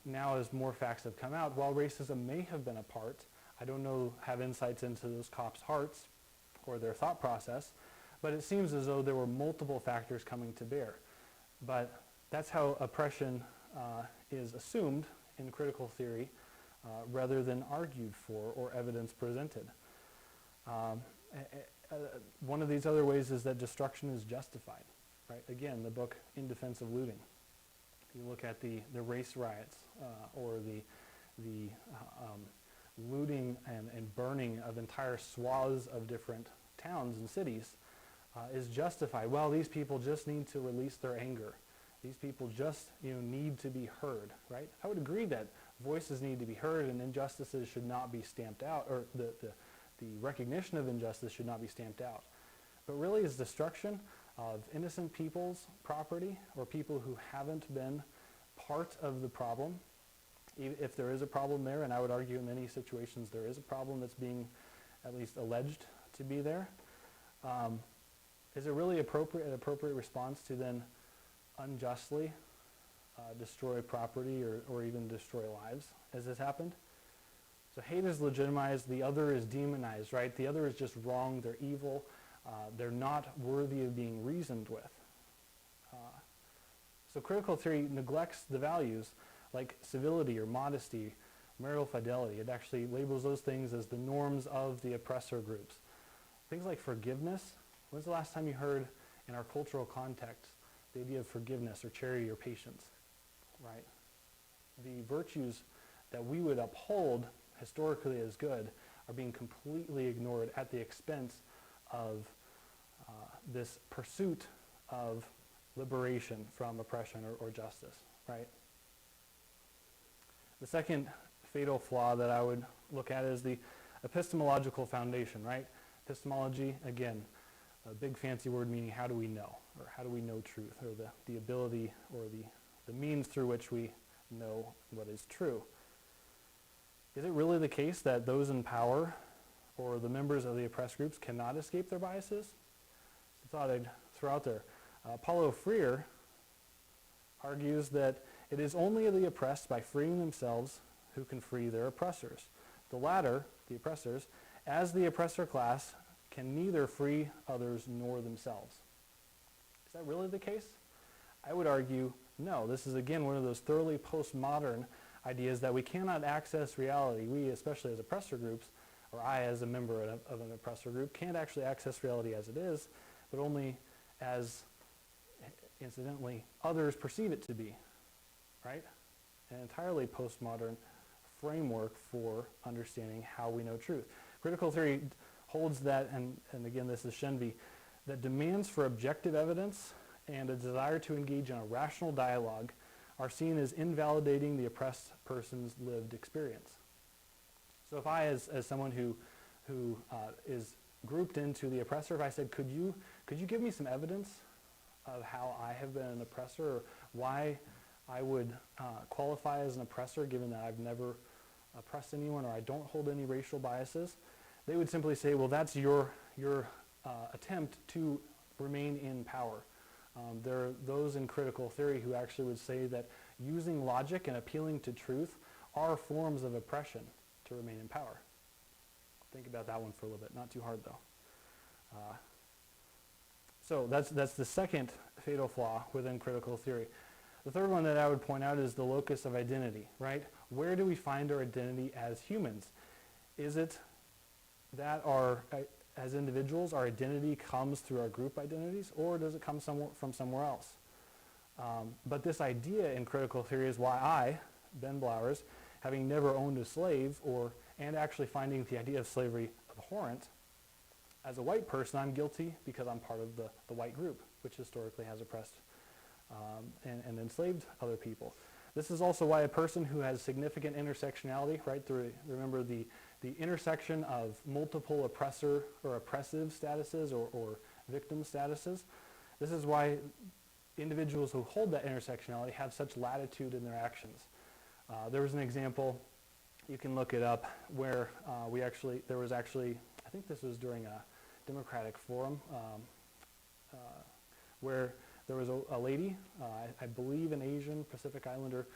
Now, as more facts have come out, while racism may have been a part, I don't have insights into those cops' hearts or their thought process, but it seems as though there were multiple factors coming to bear. But that's how oppression is assumed in critical theory rather than argued for or evidence presented. One of these other ways is that destruction is justified, right? Again, the book In Defense of Looting. You look at the race riots or the looting and burning of entire swaths of different towns and cities is justified. Well, these people just need to release their anger. These people just need to be heard, right? I would agree that voices need to be heard and injustices should not be stamped out, or the recognition of injustice should not be stamped out. But really, is destruction of innocent people's property or people who haven't been part of the problem, if there is a problem there, and I would argue in many situations there is a problem that's being at least alleged to be there, is it really an appropriate response to then unjustly destroy property or even destroy lives, as has happened? So hate is legitimized, the other is demonized, right? The other is just wrong, they're evil, they're not worthy of being reasoned with. So critical theory neglects the values like civility or modesty, marital fidelity. It actually labels those things as the norms of the oppressor groups. Things like forgiveness. When's the last time you heard in our cultural context the idea of forgiveness or charity or patience, right? The virtues that we would uphold historically as good are being completely ignored at the expense of this pursuit of liberation from oppression or justice, right? The second fatal flaw that I would look at is the epistemological foundation, right? Epistemology, again, a big fancy word meaning how do we know, or how do we know truth, or the ability or the means through which we know what is true. Is it really the case that those in power or the members of the oppressed groups cannot escape their biases? It's a thought I'd throw out there. Paulo Freire argues that it is only the oppressed by freeing themselves who can free their oppressors. The latter, the oppressors, as the oppressor class, can neither free others nor themselves. Is that really the case? I would argue no. This is again one of those thoroughly postmodern ideas that we cannot access reality. We, especially as oppressor groups, or I as a member of an oppressor group, can't actually access reality as it is, but only as, incidentally, others perceive it to be, right? An entirely postmodern framework for understanding how we know truth. Critical theory holds that, and again this is Shenvi, that demands for objective evidence and a desire to engage in a rational dialogue are seen as invalidating the oppressed person's lived experience. So if I, as someone who is grouped into the oppressor, if I said, could you give me some evidence of how I have been an oppressor, or why I would qualify as an oppressor given that I've never oppress anyone, or I don't hold any racial biases, they would simply say, well, that's your attempt to remain in power. There are those in critical theory who actually would say that using logic and appealing to truth are forms of oppression to remain in power. Think about that one for a little bit. Not too hard, though. So that's the second fatal flaw within critical theory. The third one that I would point out is the locus of identity, right? Where do we find our identity as humans? Is it that as individuals, our identity comes through our group identities, or does it come from somewhere else? But this idea in critical theory is why I, Ben Blowers, having never owned a slave, and actually finding the idea of slavery abhorrent, as a white person, I'm guilty because I'm part of the white group, which historically has oppressed and enslaved other people. This is also why a person who has significant intersectionality, right, remember the intersection of multiple oppressor or oppressive statuses or victim statuses, this is why individuals who hold that intersectionality have such latitude in their actions. There was an example, you can look it up, where there was actually, I think this was during a Democratic forum, where there was a lady, I believe an Asian Pacific Islander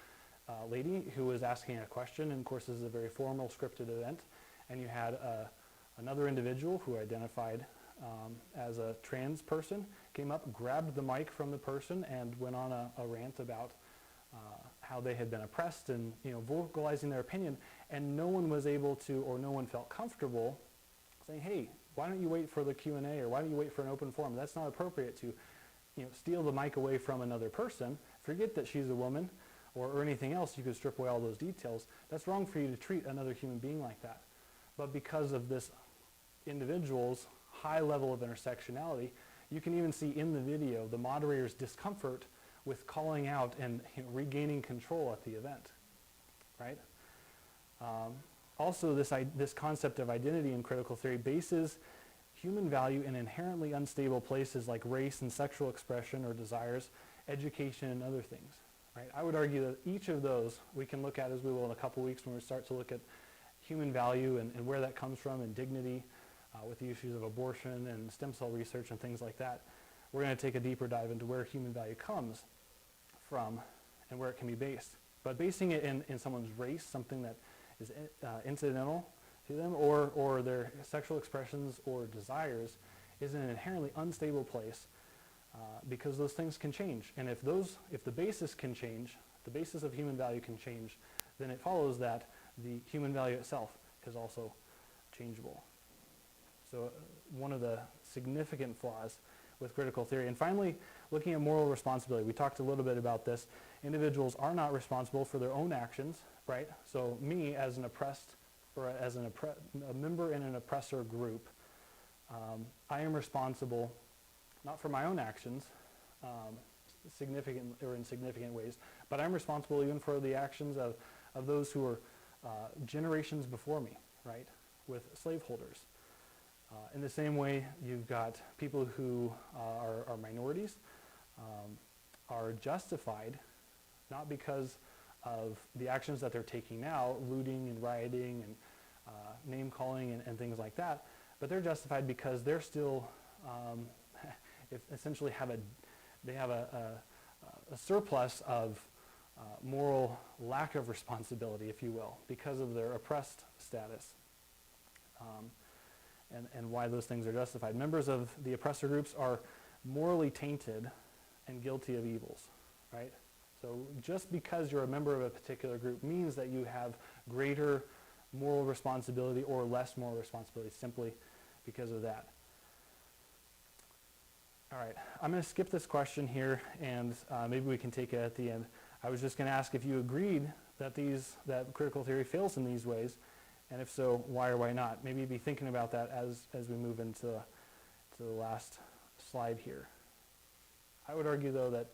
lady, who was asking a question, and of course this is a very formal scripted event, and you had another individual who identified as a trans person, came up, grabbed the mic from the person, and went on a rant about how they had been oppressed and vocalizing their opinion, and no one was able to, or no one felt comfortable saying, hey, why don't you wait for the Q&A, or why don't you wait for an open forum? That's not appropriate to steal the mic away from another person. Forget that she's a woman or anything else. You could strip away all those details. That's wrong for you to treat another human being like that. But because of this individual's high level of intersectionality, you can even see in the video the moderator's discomfort with calling out and regaining control at the event, right? Also, this concept of identity in critical theory bases human value in inherently unstable places like race and sexual expression or desires, education, and other things, right? I would argue that each of those we can look at, as we will in a couple weeks when we start to look at human value and where that comes from, and dignity with the issues of abortion and stem cell research and things like that. We're going to take a deeper dive into where human value comes from and where it can be based. But basing it in someone's race, something that is incidental to them, or their sexual expressions or desires, is an inherently unstable place because those things can change. And if the basis can change, the basis of human value can change, then it follows that the human value itself is also changeable. So one of the significant flaws with critical theory. And finally, looking at moral responsibility. We talked a little bit about this. Individuals are not responsible for their own actions, right? So me as an oppressed, or as a member in an oppressor group, I am responsible not for my own actions, significant or in significant ways, but I'm responsible even for the actions of those who are generations before me, right, with slaveholders. In the same way, you've got people who are minorities, are justified not because of the actions that they're taking now, looting and rioting and name calling and things like that, but they're justified because they're still essentially have a surplus of moral lack of responsibility, if you will, because of their oppressed status. And why those things are justified. Members of the oppressor groups are morally tainted and guilty of evils, right? So just because you're a member of a particular group means that you have greater moral responsibility or less moral responsibility simply because of that. All right, I'm going to skip this question here, and maybe we can take it at the end. I was just going to ask if you agreed that critical theory fails in these ways, and if so, why or why not? Maybe be thinking about that as we move into the last slide here. I would argue, though, that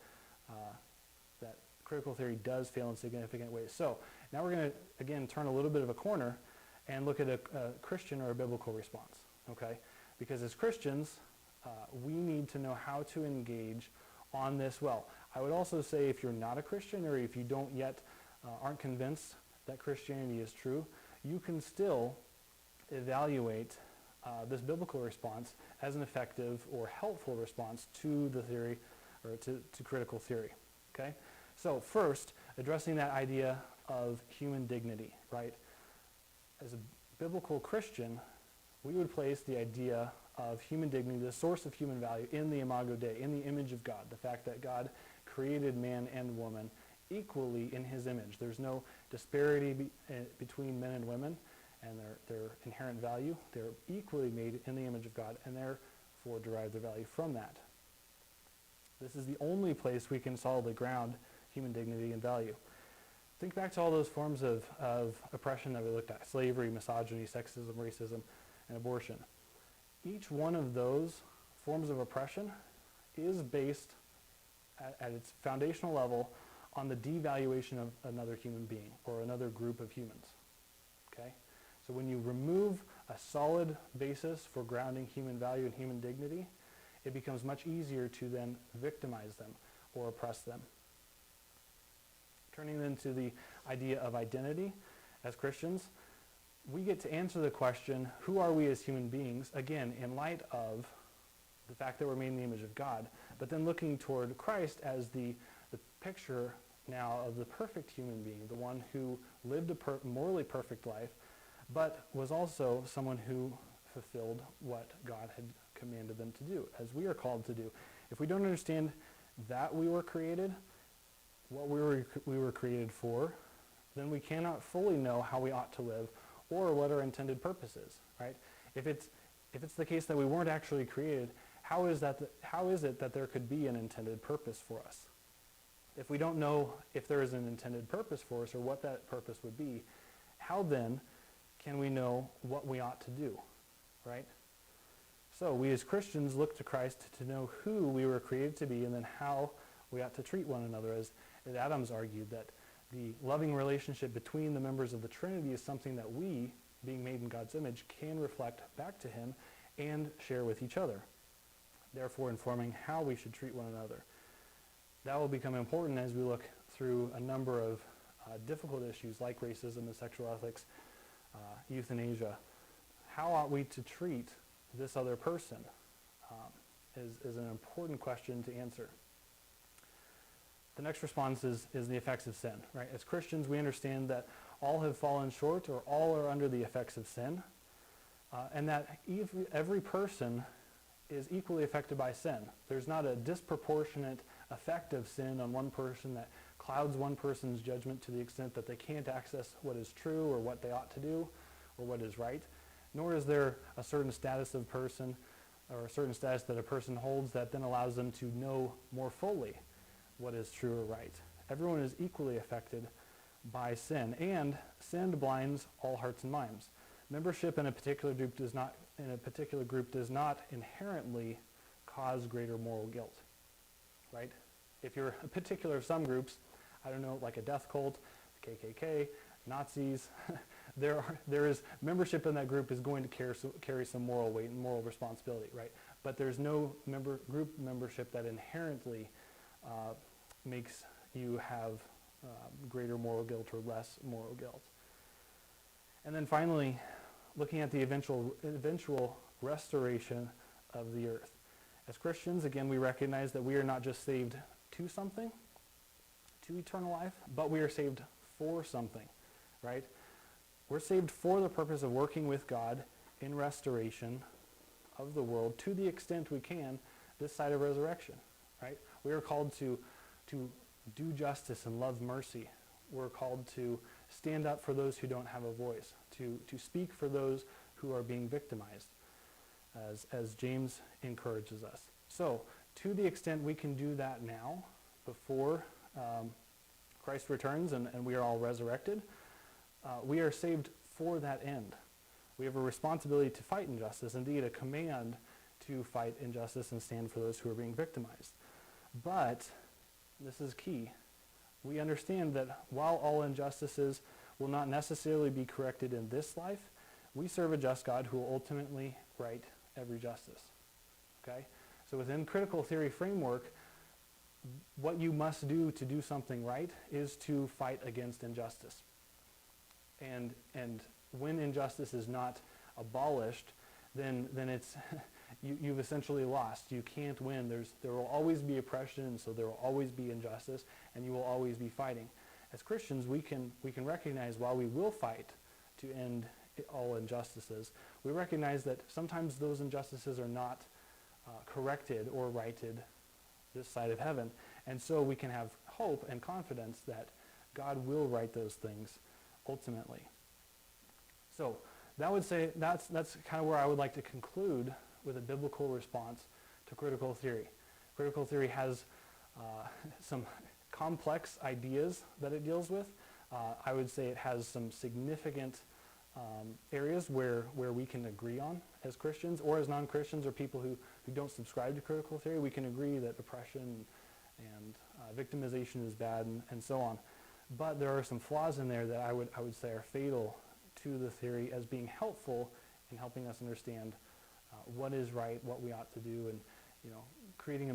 critical theory does fail in significant ways. So now we're going to, again, turn a little bit of a corner and look at a Christian or a biblical response, okay? Because as Christians, we need to know how to engage on this well. I would also say if you're not a Christian or if you don't yet aren't convinced that Christianity is true, you can still evaluate this biblical response as an effective or helpful response to the theory, or to critical theory. Okay? So first, addressing that idea of human dignity, right? As a biblical Christian, we would place the idea of human dignity, the source of human value, in the imago Dei, in the image of God, the fact that God created man and woman equally in his image. There's no disparity between men and women and their inherent value. They're equally made in the image of God and therefore derive their value from that. This is the only place we can solidly ground human dignity and value. Think back to all those forms of oppression that we looked at: slavery, misogyny, sexism, racism, and abortion. Each one of those forms of oppression is based at its foundational level on the devaluation of another human being or another group of humans. Okay? So when you remove a solid basis for grounding human value and human dignity, it becomes much easier to then victimize them or oppress them. Turning then to the idea of identity as Christians, we get to answer the question, who are we as human beings, again, in light of the fact that we're made in the image of God, but then looking toward Christ as the picture now of the perfect human being, the one who lived a morally perfect life, but was also someone who fulfilled what God had commanded them to do, as we are called to do. If we don't understand that we were created, what we were created for, then we cannot fully know how we ought to live or what our intended purpose is, right? If it's the case that we weren't actually created, how is it that there could be an intended purpose for us? If we don't know if there is an intended purpose for us or what that purpose would be, how then can we know what we ought to do, right? So we as Christians look to Christ to know who we were created to be and then how we ought to treat one another, as Adams argued that the loving relationship between the members of the Trinity is something that we, being made in God's image, can reflect back to him and share with each other, therefore informing how we should treat one another. That will become important as we look through a number of difficult issues like racism and sexual ethics, euthanasia. How ought we to treat this other person is an important question to answer. The next response is the effects of sin, right? As Christians, we understand that all have fallen short or all are under the effects of sin, and that every person is equally affected by sin. There's not a disproportionate effect of sin on one person that clouds one person's judgment to the extent that they can't access what is true or what they ought to do or what is right, nor is there a certain status of person or a certain status that a person holds that then allows them to know more fully what is true or right. Everyone is equally affected by sin, and sin blinds all hearts and minds. Membership in a particular group does not inherently cause greater moral guilt, right? If you're a particular some groups, I don't know, like a death cult, the KKK, Nazis, there is membership in that group is going to carry some moral weight and moral responsibility, right? But there's no group membership that inherently makes you have greater moral guilt or less moral guilt. And then finally, looking at the eventual restoration of the earth. As Christians, again, we recognize that we are not just saved to something, to eternal life, but we are saved for something, right? We're saved for the purpose of working with God in restoration of the world to the extent we can this side of resurrection, right? We are called to do justice and love mercy. We're called to stand up for those who don't have a voice, to speak for those who are being victimized, as James encourages us. So, to the extent we can do that now, before Christ returns and we are all resurrected, we are saved for that end. We have a responsibility to fight injustice, indeed a command to fight injustice and stand for those who are being victimized. But, this is key, we understand that while all injustices will not necessarily be corrected in this life, we serve a just God who will ultimately right every justice. Okay? So within critical theory framework, what you must do to do something right is to fight against injustice. And when injustice is not abolished, then it's you've essentially lost. You can't win. There will always be oppression, and so there will always be injustice, and you will always be fighting. As Christians, we can recognize while we will fight to end all injustices, we recognize that sometimes those injustices are not corrected or righted this side of heaven, and so we can have hope and confidence that God will right those things ultimately. So that would say that's kind of where I would like to conclude with a biblical response to critical theory. Critical theory has some complex ideas that it deals with. I would say it has some significant areas where we can agree on as Christians or as non-Christians or people who don't subscribe to critical theory. We can agree that oppression and victimization is bad and so on. But there are some flaws in there that I would say are fatal to the theory as being helpful in helping us understand what is right, what we ought to do, and creating a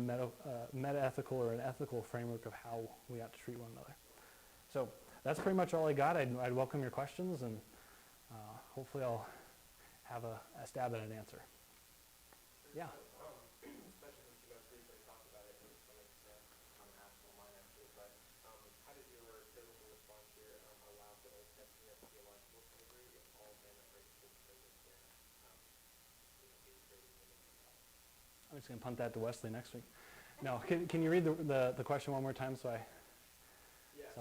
meta-ethical or an ethical framework of how we ought to treat one another. So that's pretty much all I got. I'd welcome your questions, and hopefully I'll have a stab at an answer. Yeah. Especially since you guys briefly talked about it to some extent, asked online actually, but how did your biblical response here allow for Old Testament theological slavery if all men are equal because of their being created in the image of God? I'm just going to punt that to Wesley next week. No, can you read the question one more time so I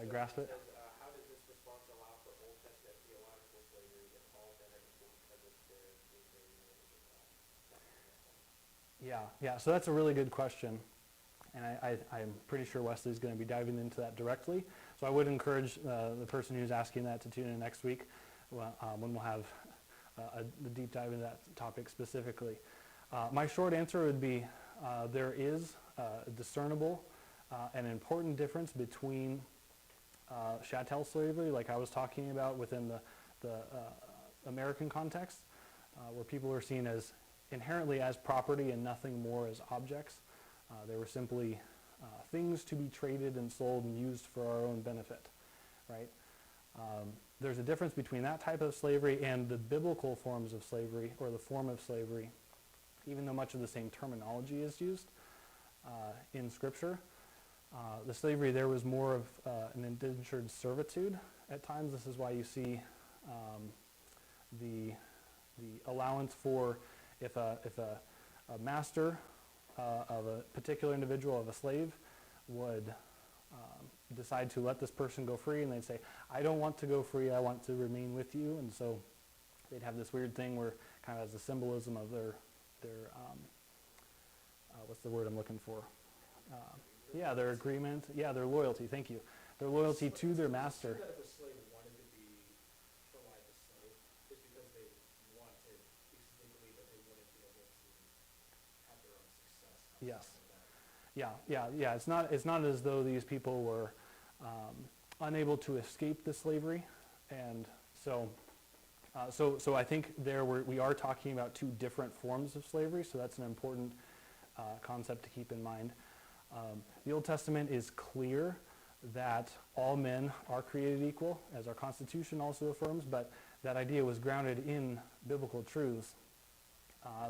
grasp it? Says, how does this response allow for Old Testament theological slavery if all men are equal because of their being created in the image of God? Yeah. So that's a really good question, and I'm pretty sure Wesley's going to be diving into that directly. So I would encourage the person who's asking that to tune in next week when we'll have the deep dive into that topic specifically. My short answer would be there is a discernible and important difference between chattel slavery, like I was talking about within the American context, where people are seen as inherently as property and nothing more as objects. They were simply things to be traded and sold and used for our own benefit, right? There's a difference between that type of slavery and the biblical forms of slavery, or the form of slavery, even though much of the same terminology is used in Scripture. The slavery there was more of an indentured servitude at times. This is why you see the allowance for if a master of a particular individual, of a slave, would decide to let this person go free, and they'd say, I don't want to go free, I want to remain with you. And so they'd have this weird thing where kind of as a symbolism of their what's the word I'm looking for? Their agreement, their loyalty, thank you. Their loyalty to their master. That if a slave wanted to be tried as a slave, it's because they wanted, because they believe that they wouldn't be able to have their own success. Yes. Yeah. It's not as though these people were unable to escape the slavery, and so I think we are talking about two different forms of slavery. So that's an important concept to keep in mind. The Old Testament is clear that all men are created equal, as our Constitution also affirms, but that idea was grounded in biblical truths,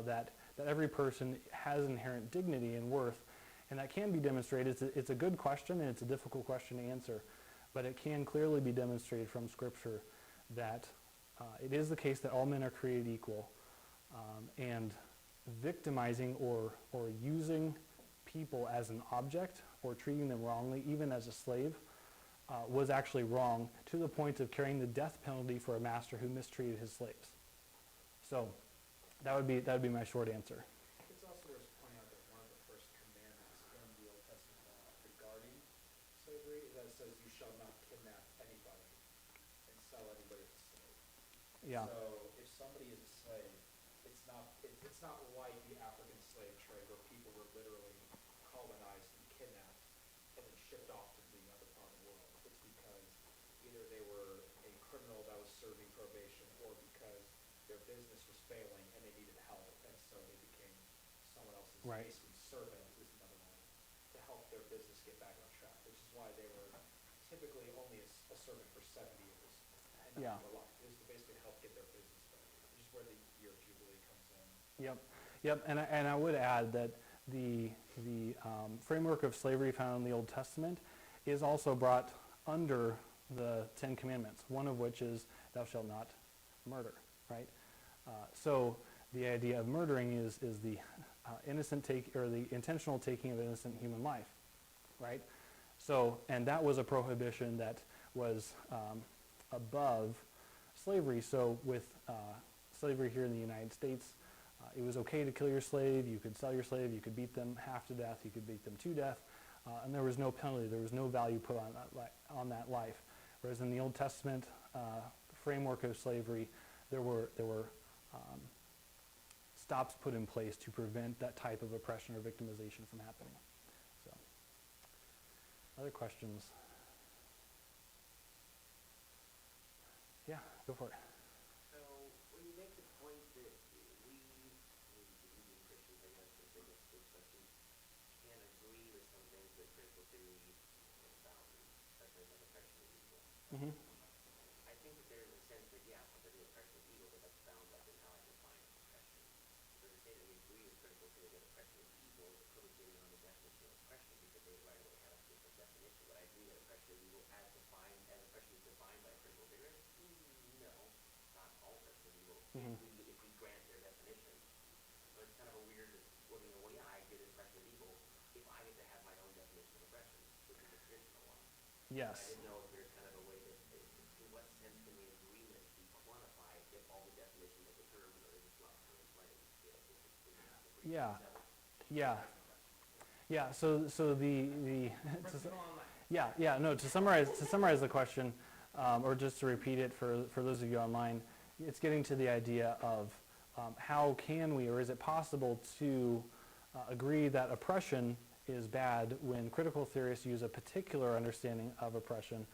that every person has inherent dignity and worth, and that can be demonstrated. It's a good question, and it's a difficult question to answer, but it can clearly be demonstrated from Scripture that it is the case that all men are created equal, and victimizing or using people as an object or treating them wrongly, even as a slave, was actually wrong, to the point of carrying the death penalty for a master who mistreated his slaves. So that would be my short answer. It's also worth pointing out that one of the first commandments in the Old Testament law regarding slavery is that it says, you shall not kidnap anybody and sell anybody as a slave. Yeah. So if somebody is a slave, it's not like the African slave trade where people were literally colonized and kidnapped and then shipped off to the other part of the world. It's because either they were a criminal that was serving probation, or because their business was failing and they needed help, and so they became someone else's basically servant, is another one, to help their business get back on track, which is why they were typically only a servant for 7 years. And Yeah. for life, is to basically help get their business started, which is where the year of Jubilee comes in. Yep, yep, and I would add that the framework of slavery found in the Old Testament is also brought under the Ten Commandments, one of which is thou shalt not murder, right? So the idea of murdering is the innocent or the intentional taking of innocent human life, right? So, and that was a prohibition that was above slavery. So with slavery here in the United States, it was okay to kill your slave, you could sell your slave, you could beat them half to death, you could beat them to death, and there was no penalty, there was no value put on that life. Whereas in the Old Testament framework of slavery, there were stops put in place to prevent that type of oppression or victimization from happening. So, other questions? Yeah, go for it. So when you make the point that we Indian Christians, I guess, if they get this question, can agree with some things that critical theory about, especially like oppression and evil. Mm-hmm. I think that there is a sense that, yeah, there is oppression and evil, but that's bound up in how I define oppression. So to say that we agree with critical theory that oppression is evil is equivocating on the definition of oppression because they right away have a different definition. But I agree that oppression is evil as oppression is defined by critical theorists. No, not all oppression is evil. Mm-hmm. If we grant their definition. So it's kind of a weird, well, yeah, I agree that oppression is evil if I get to have my own definition of oppression, which is the traditional one. Yes. I didn't know if there's kind of a way that, in what sense can the agreement be quantified if all the definitions of the terms are just left unexplained? Yeah. Yeah. Yeah. So the to summarize the question, or just to repeat it for those of you online, it's getting to the idea of how can we, or is it possible to agree that oppression is bad when critical theorists use a particular understanding of oppression,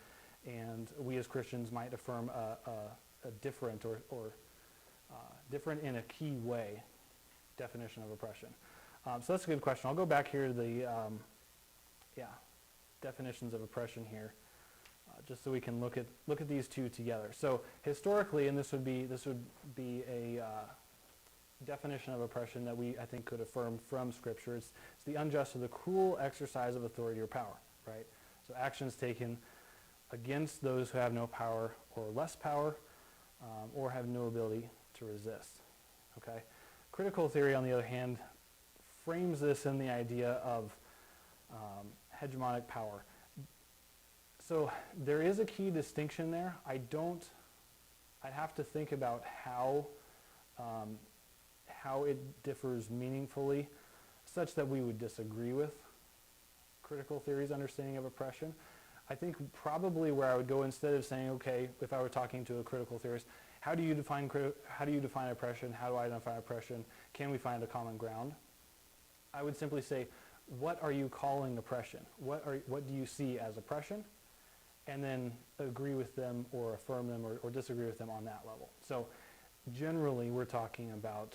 and we as Christians might affirm a different or different in a key way definition of oppression. So that's a good question. I'll go back here to the definitions of oppression here, just so we can look at these two together. So historically, and this would be a definition of oppression that I think could affirm from Scripture. It's the unjust or the cruel exercise of authority or power, right? So actions taken against those who have no power or less power, or have no ability to resist, okay? Critical theory, on the other hand, frames this in the idea of hegemonic power. So there is a key distinction there. I'd have to think about how it differs meaningfully, such that we would disagree with critical theory's understanding of oppression. I think probably where I would go, instead of saying, okay, if I were talking to a critical theorist, how do you define oppression? How do I define oppression? Can we find a common ground? I would simply say, what are you calling oppression? What do you see as oppression? And then agree with them or affirm them or disagree with them on that level. So generally we're talking about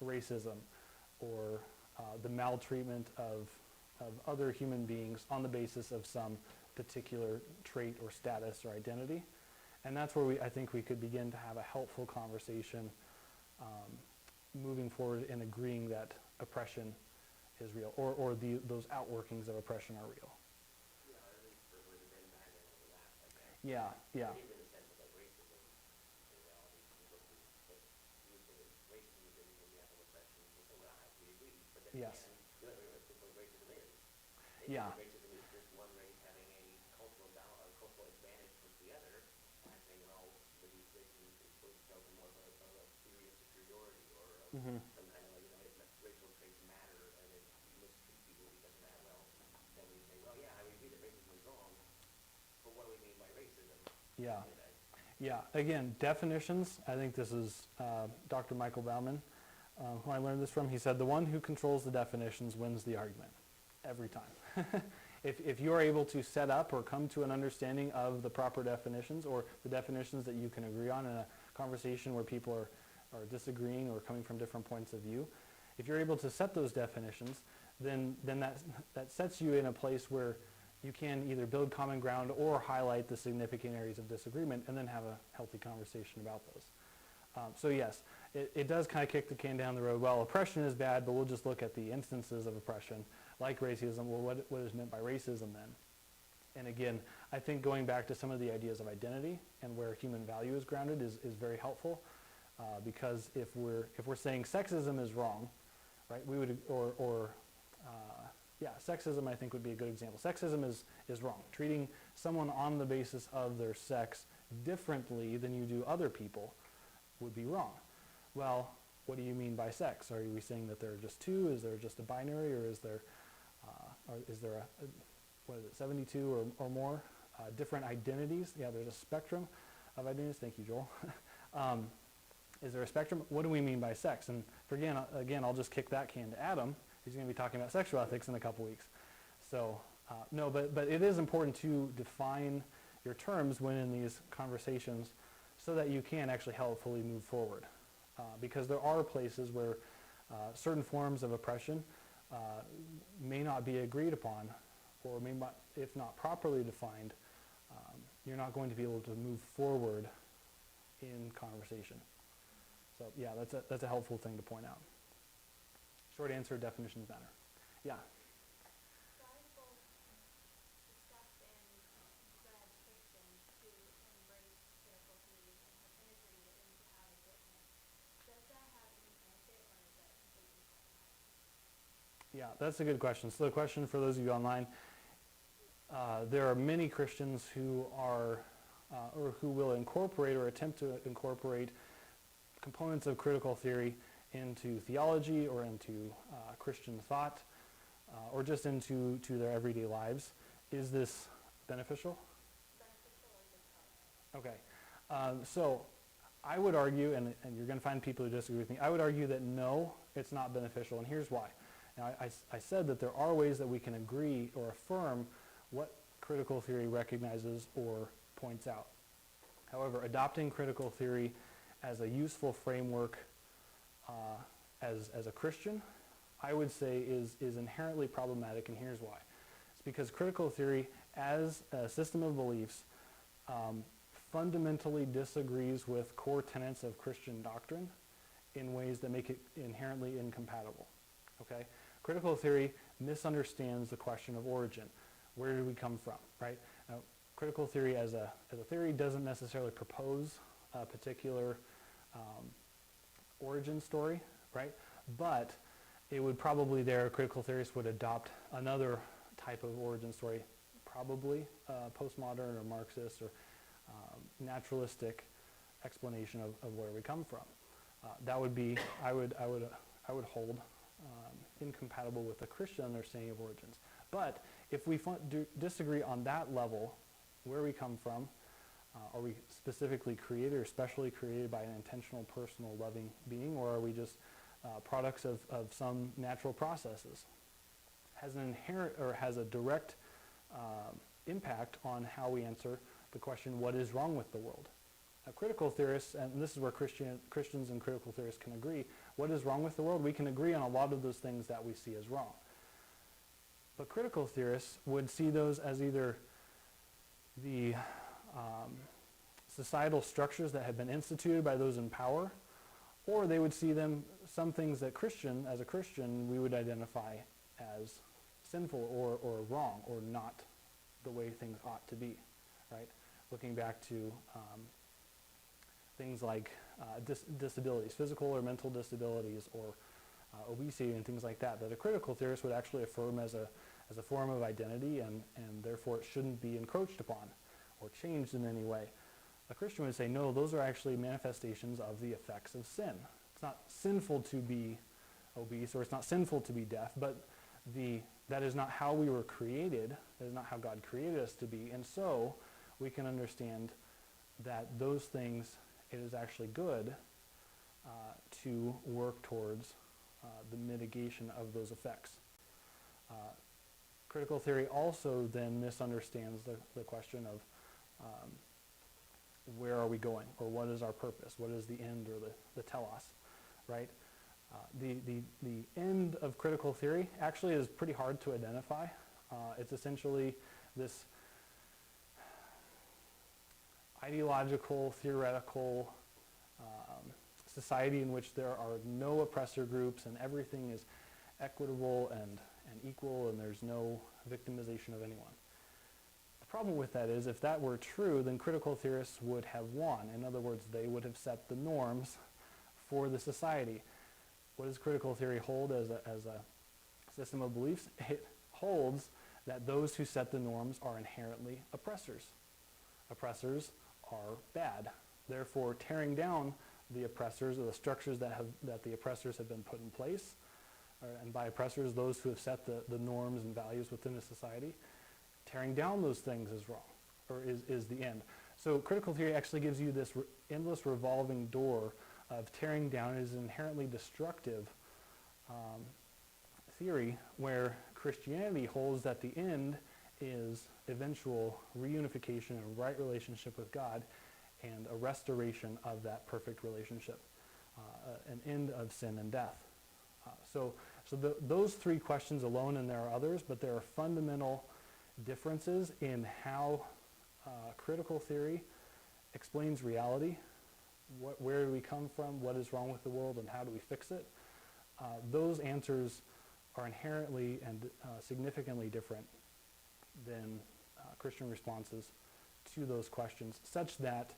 racism or the maltreatment of other human beings on the basis of some particular trait or status or identity. And that's where I think we could begin to have a helpful conversation moving forward and agreeing that oppression is real, or those outworkings of oppression are real. Yeah, I think for the Ben Bagger over that, like that. Yeah, yeah. Even in the sense of like racism, in reality, people who you say that racism is in the act of oppression, they say, well, we agree, but then Yes. again, you know what racism is. Yeah. Racism is just one race having a cultural advantage from the other, and I'm saying, well, the racism is supposed to come from more of a theory of superiority or Mm-hmm. some kind of like, racial traits matter, and if you mistreat people because of that, well, then we say, well, yeah, I would agree that racism is wrong, but what do we mean by racism? Yeah. You know, Yeah, again, definitions, I think this is Dr. Michael Bauman, who I learned this from. He said, the one who controls the definitions wins the argument, every time. If you're able to set up or come to an understanding of the proper definitions, or the definitions that you can agree on in a conversation where people are disagreeing or coming from different points of view, if you're able to set those definitions, then that sets you in a place where you can either build common ground or highlight the significant areas of disagreement and then have a healthy conversation about those. So yes, it does kind of kick the can down the road. Well, oppression is bad, but we'll just look at the instances of oppression, like racism. Well, what is meant by racism then? And again, I think going back to some of the ideas of identity and where human value is grounded is very helpful, because if we're saying sexism is wrong, right? We would sexism I think would be a good example. Sexism is wrong. Treating someone on the basis of their sex differently than you do other people would be wrong. Well, what do you mean by sex? Are we saying that there are just two? Is there just a binary, or is there a what is it, 72 or more different identities? Yeah, there's a spectrum of identities. Thank you, Joel. Is there a spectrum? What do we mean by sex? And again, I'll just kick that can to Adam. He's going to be talking about sexual ethics in a couple weeks. So no, but it is important to define your terms when in these conversations, so that you can actually helpfully move forward. Because there are places where certain forms of oppression may not be agreed upon, or may not, if not properly defined, you're not going to be able to move forward in conversation. So yeah, that's a helpful thing to point out. Short answer, definitions matter. Yeah? Yeah, that's a good question. So the question for those of you online, there are many Christians who are, or who will incorporate or attempt to incorporate components of critical theory into theology or into Christian thought, or just into their everyday lives. Is this beneficial? Okay. So I would argue, and you're going to find people who disagree with me, I would argue that no, it's not beneficial, and here's why. Now, I said that there are ways that we can agree or affirm what critical theory recognizes or points out. However, adopting critical theory as a useful framework as a Christian, I would say is inherently problematic, and here's why. It's because critical theory as a system of beliefs fundamentally disagrees with core tenets of Christian doctrine in ways that make it inherently incompatible. Okay? Critical theory misunderstands the question of origin. Where did we come from, right? Now, critical theory as a theory doesn't necessarily propose a particular origin story, right? But it would probably critical theorists would adopt another type of origin story, probably postmodern or Marxist or naturalistic explanation of where we come from. That would be, I would hold incompatible with the Christian understanding of origins. But if we disagree on that level, where we come from, are we specifically created or specially created by an intentional, personal, loving being, or are we just products of some natural processes? Has an inherent or has a direct impact on how we answer the question, what is wrong with the world? Now, critical theorists, and this is where Christians and critical theorists can agree, what is wrong with the world? We can agree on a lot of those things that we see as wrong. But critical theorists would see those as either the societal structures that have been instituted by those in power, or they would see them, some things that as a Christian, we would identify as sinful or wrong or not the way things ought to be, right? Looking back to things like disabilities, physical or mental disabilities, or obesity and things like that a critical theorist would actually affirm as a form of identity, and therefore it shouldn't be encroached upon or changed in any way. A Christian would say, no, those are actually manifestations of the effects of sin. It's not sinful to be obese, or it's not sinful to be deaf, but that is not how we were created. That is not how God created us to be. And so we can understand that those things, it is actually good to work towards the mitigation of those effects. Critical theory also then misunderstands the question of where are we going, or what is our purpose, what is the end or the telos, right? The end of critical theory actually is pretty hard to identify. It's essentially this ideological, theoretical society in which there are no oppressor groups and everything is equitable and equal and there's no victimization of anyone. The problem with that is if that were true, then critical theorists would have won. In other words, they would have set the norms for the society. What does critical theory hold as a system of beliefs? It holds that those who set the norms are inherently oppressors. Oppressors are bad. Therefore, tearing down the oppressors or the structures that the oppressors have been put in place, and by oppressors, those who have set the norms and values within a society, tearing down those things is wrong, or is the end. So critical theory actually gives you this endless revolving door of tearing down. It is an inherently destructive theory where Christianity holds that the end is eventual reunification and right relationship with God and a restoration of that perfect relationship, an end of sin and death. So those three questions alone, and there are others, but there are fundamental differences in how critical theory explains reality. Where do we come from? What is wrong with the world, and how do we fix it? Those answers are inherently and significantly different than Christian responses to those questions, such that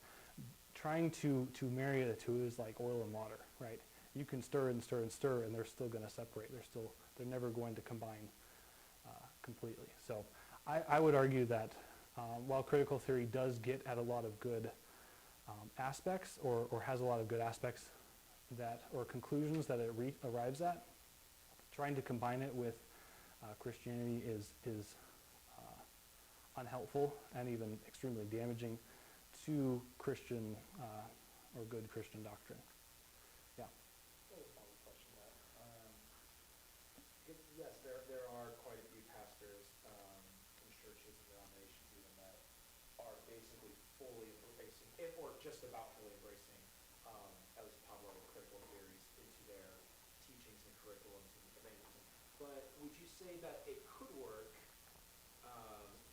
trying to marry the two is like oil and water, right? You can stir and stir and stir, and they're still going to separate. They're never going to combine completely. So I would argue that while critical theory does get at a lot of good aspects, or has a lot of good aspects or conclusions that it arrives at, trying to combine it with Christianity is unhelpful and even extremely damaging to Christian or good Christian doctrine. Yeah. Well, a follow-up question to that. Yes, there are quite a few pastors in churches and denominations even that are basically fully embracing, or just about fully embracing, at least top level critical theories into their teachings and curriculums and evangelism. But would you say that it could work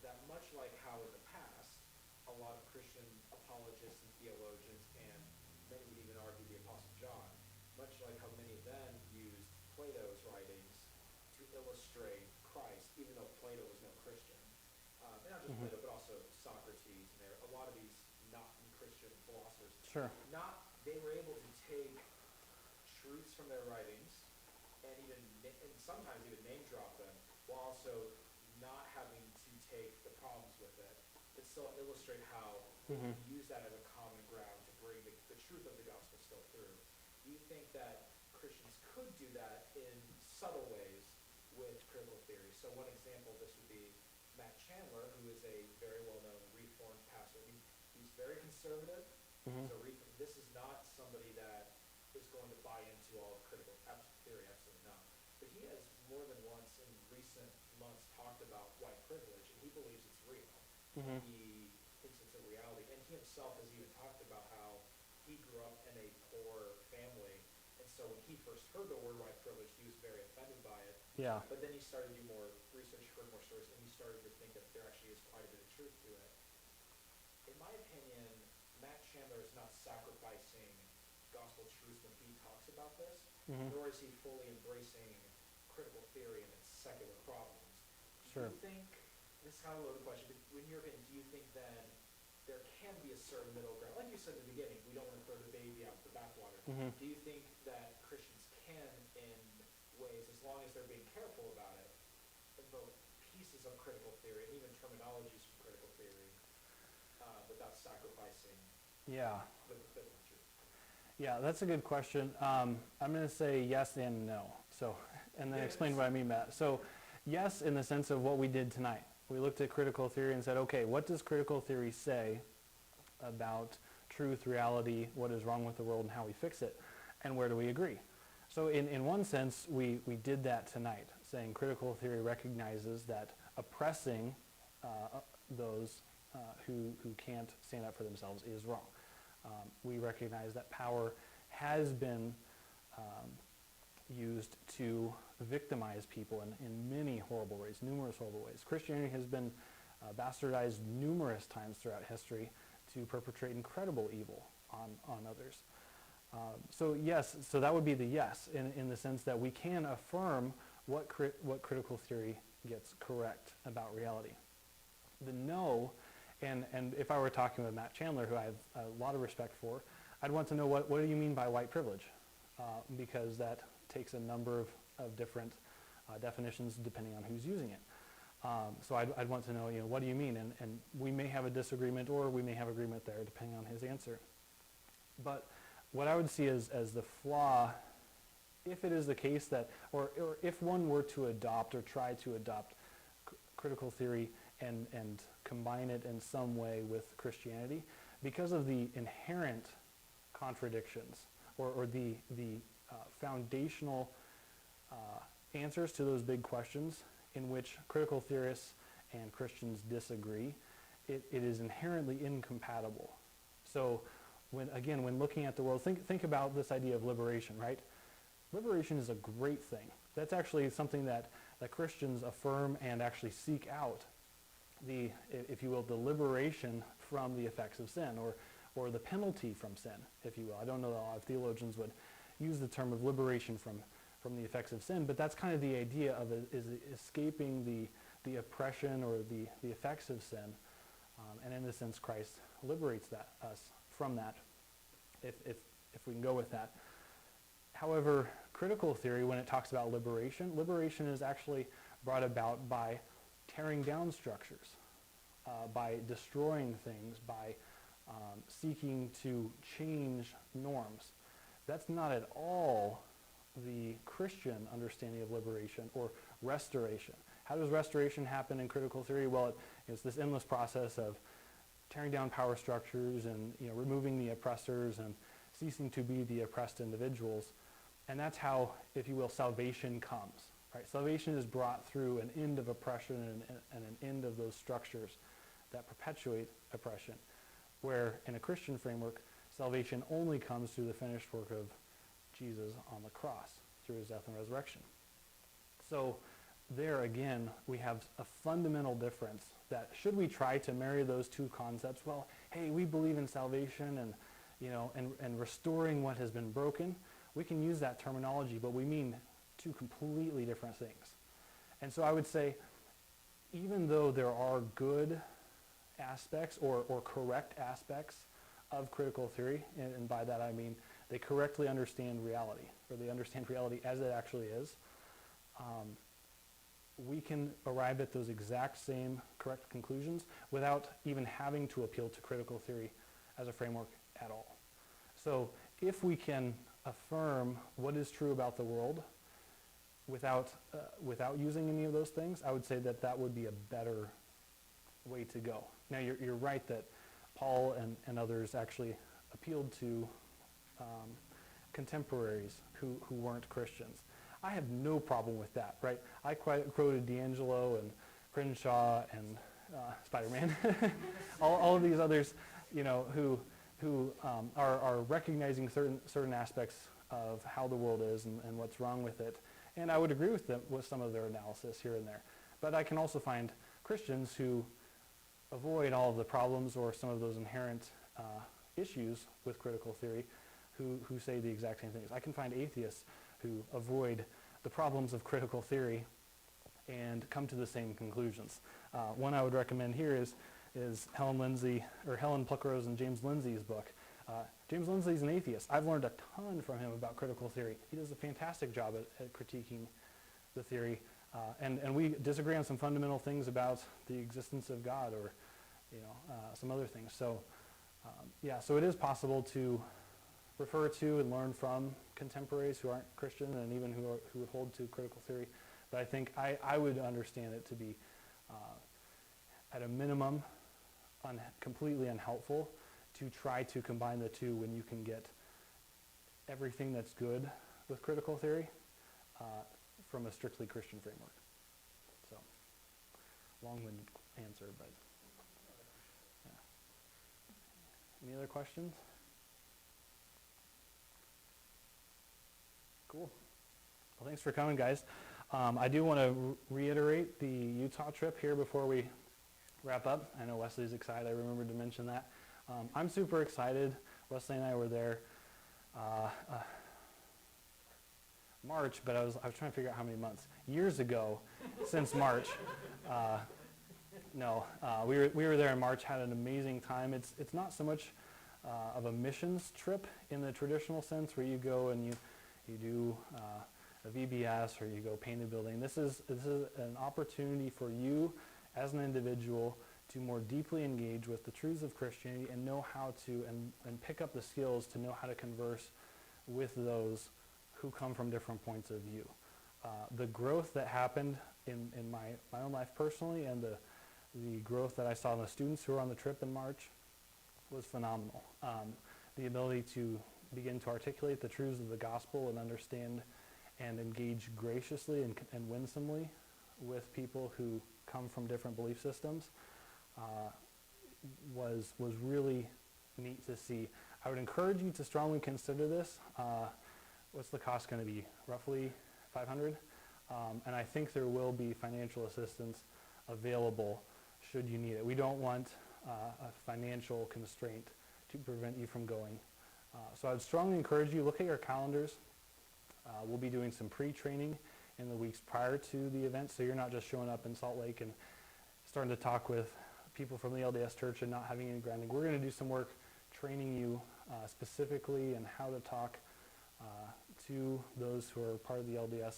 that much like how in the past a lot of Christian apologists and theologians, and many would even argue the Apostle John, much like how many of them used Plato's writings to illustrate Christ, even though Plato was no Christian. And not just Plato, but also Socrates, and a lot of these non-Christian philosophers. Sure. They were able to take truths from their writings and sometimes even name drop them, while also not having to take the problems with it, but still illustrate how they can use that as a common ground to bring the truth of the gospel still through. Do you think that Christians could do that in subtle ways with critical theory? So one example of this would be Matt Chandler, who is a very well-known Reformed pastor. He's very conservative, so this is not somebody that is going to buy into all of critical theory, absolutely not. But he has more than once in recent months talked about white privilege, and he believes it's real. He thinks it's a reality, and he himself has even talked about how he grew up in a poor family, and so when he first heard the word white privilege, he was very offended by it. Yeah. But then he started to do more research, heard more stories, and he started to think that there actually is quite a bit of truth to it. In my opinion, Matt Chandler is not sacrificing gospel truth when he talks about this, nor is he fully embracing critical theory and its secular problems. Sure. Do you think, this is kind of a loaded question, but in your opinion, do you think then there can be a certain middle ground? Like you said at the beginning, we don't want to throw the baby out with the bathwater. Do you think that Christians can, in ways, as long as they're being careful about it, invoke pieces of critical theory and even terminologies from critical theory without sacrificing the biblical truth? Yeah, that's a good question. I'm going to say yes and no. And then explain what I mean by that. So yes, in the sense of what we did tonight. We looked at critical theory and said, okay, what does critical theory say about truth, reality, what is wrong with the world, and how we fix it? And where do we agree? So in one sense, we did that tonight, saying critical theory recognizes that oppressing those who can't stand up for themselves is wrong. We recognize that power has been used to victimize people in many horrible ways, numerous horrible ways. Christianity has been bastardized numerous times throughout history to perpetrate incredible evil on others. So yes, so that would be the yes, in the sense that we can affirm what critical theory gets correct about reality. The no, and if I were talking with Matt Chandler, who I have a lot of respect for, I'd want to know what do you mean by white privilege? Because that takes a number of different definitions depending on who's using it. So I'd want to know, what do you mean? And we may have a disagreement, or we may have agreement there, depending on his answer. But what I would see as the flaw, if it is the case that, or if one were to adopt or try to adopt critical theory and combine it in some way with Christianity, because of the inherent contradictions or the foundational answers to those big questions in which critical theorists and Christians disagree, it is inherently incompatible. So when looking at the world, think about this idea of liberation, right? Liberation is a great thing. That's actually something that Christians affirm and actually seek out, if you will, the liberation from the effects of sin, or the penalty from sin, if you will. I don't know a lot of theologians would use the term of liberation from the effects of sin, but that's kind of the idea of is escaping the oppression or the effects of sin, and in a sense Christ liberates us from that, if we can go with that. However, critical theory, when it talks about liberation is actually brought about by tearing down structures, by destroying things, by seeking to change norms. That's not at all the Christian understanding of liberation or restoration. How does restoration happen in critical theory? Well, it's this endless process of tearing down power structures and removing the oppressors and ceasing to be the oppressed individuals. And that's how, if you will, salvation comes. Right? Salvation is brought through an end of oppression and an end of those structures that perpetuate oppression. Where in a Christian framework, salvation only comes through the finished work of Jesus on the cross, through his death and resurrection. So there again, we have a fundamental difference that should we try to marry those two concepts, well, hey, we believe in salvation and restoring what has been broken, we can use that terminology, but we mean two completely different things. And so I would say, even though there are good aspects or correct aspects of critical theory, and by that I mean they correctly understand reality, or they understand reality as it actually is, we can arrive at those exact same correct conclusions without even having to appeal to critical theory as a framework at all. So if we can affirm what is true about the world without using any of those things, I would say that would be a better way to go. Now you're right that Paul and others actually appealed to contemporaries who weren't Christians. I have no problem with that, right? I quoted D'Angelo and Crenshaw and Spider-Man, all of these others, who are recognizing certain aspects of how the world is and what's wrong with it. And I would agree with them with some of their analysis here and there. But I can also find Christians who avoid all of the problems or some of those inherent issues with critical theory who say the exact same things. I can find atheists who avoid the problems of critical theory and come to the same conclusions. One I would recommend here is Helen Pluckrose and James Lindsay's book. James Lindsay's an atheist. I've learned a ton from him about critical theory. He does a fantastic job at critiquing the theory. And we disagree on some fundamental things about the existence of God or some other things. So so it is possible to refer to and learn from contemporaries who aren't Christian and even who hold to critical theory. But I think I would understand it to be, at a minimum, completely unhelpful to try to combine the two when you can get everything that's good with critical theory from a strictly Christian framework. So, long-winded answer, but yeah. Any other questions? Cool. Well, thanks for coming, guys. I do want to reiterate the Utah trip here before we wrap up. I know Wesley's excited. I remembered to mention that. I'm super excited. Wesley and I were there March, but I was trying to figure out how many months. Years ago, since March. We were there in March, had an amazing time. It's not so much of a missions trip in the traditional sense where you go and you do a VBS or you go paint a building. This is an opportunity for you as an individual to more deeply engage with the truths of Christianity and know how to, and pick up the skills to know how to converse with those who come from different points of view. The growth that happened in my own life personally and the growth that I saw in the students who were on the trip in March was phenomenal. The ability to begin to articulate the truths of the gospel and understand and engage graciously and winsomely with people who come from different belief systems was really neat to see. I would encourage you to strongly consider this. What's the cost going to be? Roughly $500? And I think there will be financial assistance available should you need it. We don't want a financial constraint to prevent you from going. So I would strongly encourage you, look at your calendars. We'll be doing some pre-training in the weeks prior to the event, so you're not just showing up in Salt Lake and starting to talk with people from the LDS Church and not having any grounding. We're going to do some work training you specifically in how to talk to those who are part of the LDS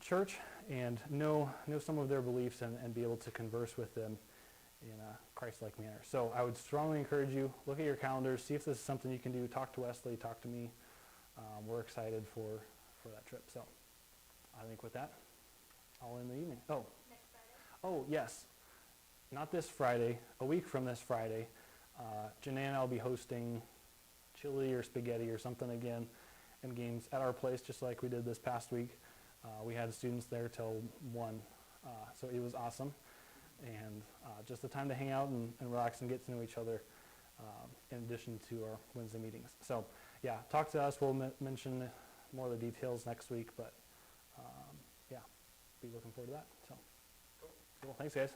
Church and know some of their beliefs and be able to converse with them in a Christ-like manner. So I would strongly encourage you, look at your calendars, see if this is something you can do. Talk to Wesley, talk to me. We're excited for that trip. So I think with that, I'll end the evening. Oh. Next Friday? Oh, yes. Not this Friday. A week from this Friday, Janae and I will be hosting chili or spaghetti or something again and games at our place, just like we did this past week. We had students there till 1, so it was awesome. And just the time to hang out and relax and get to know each other in addition to our Wednesday meetings. So yeah, talk to us. We'll mention more of the details next week, but yeah, be looking forward to that. So cool. Thanks, guys.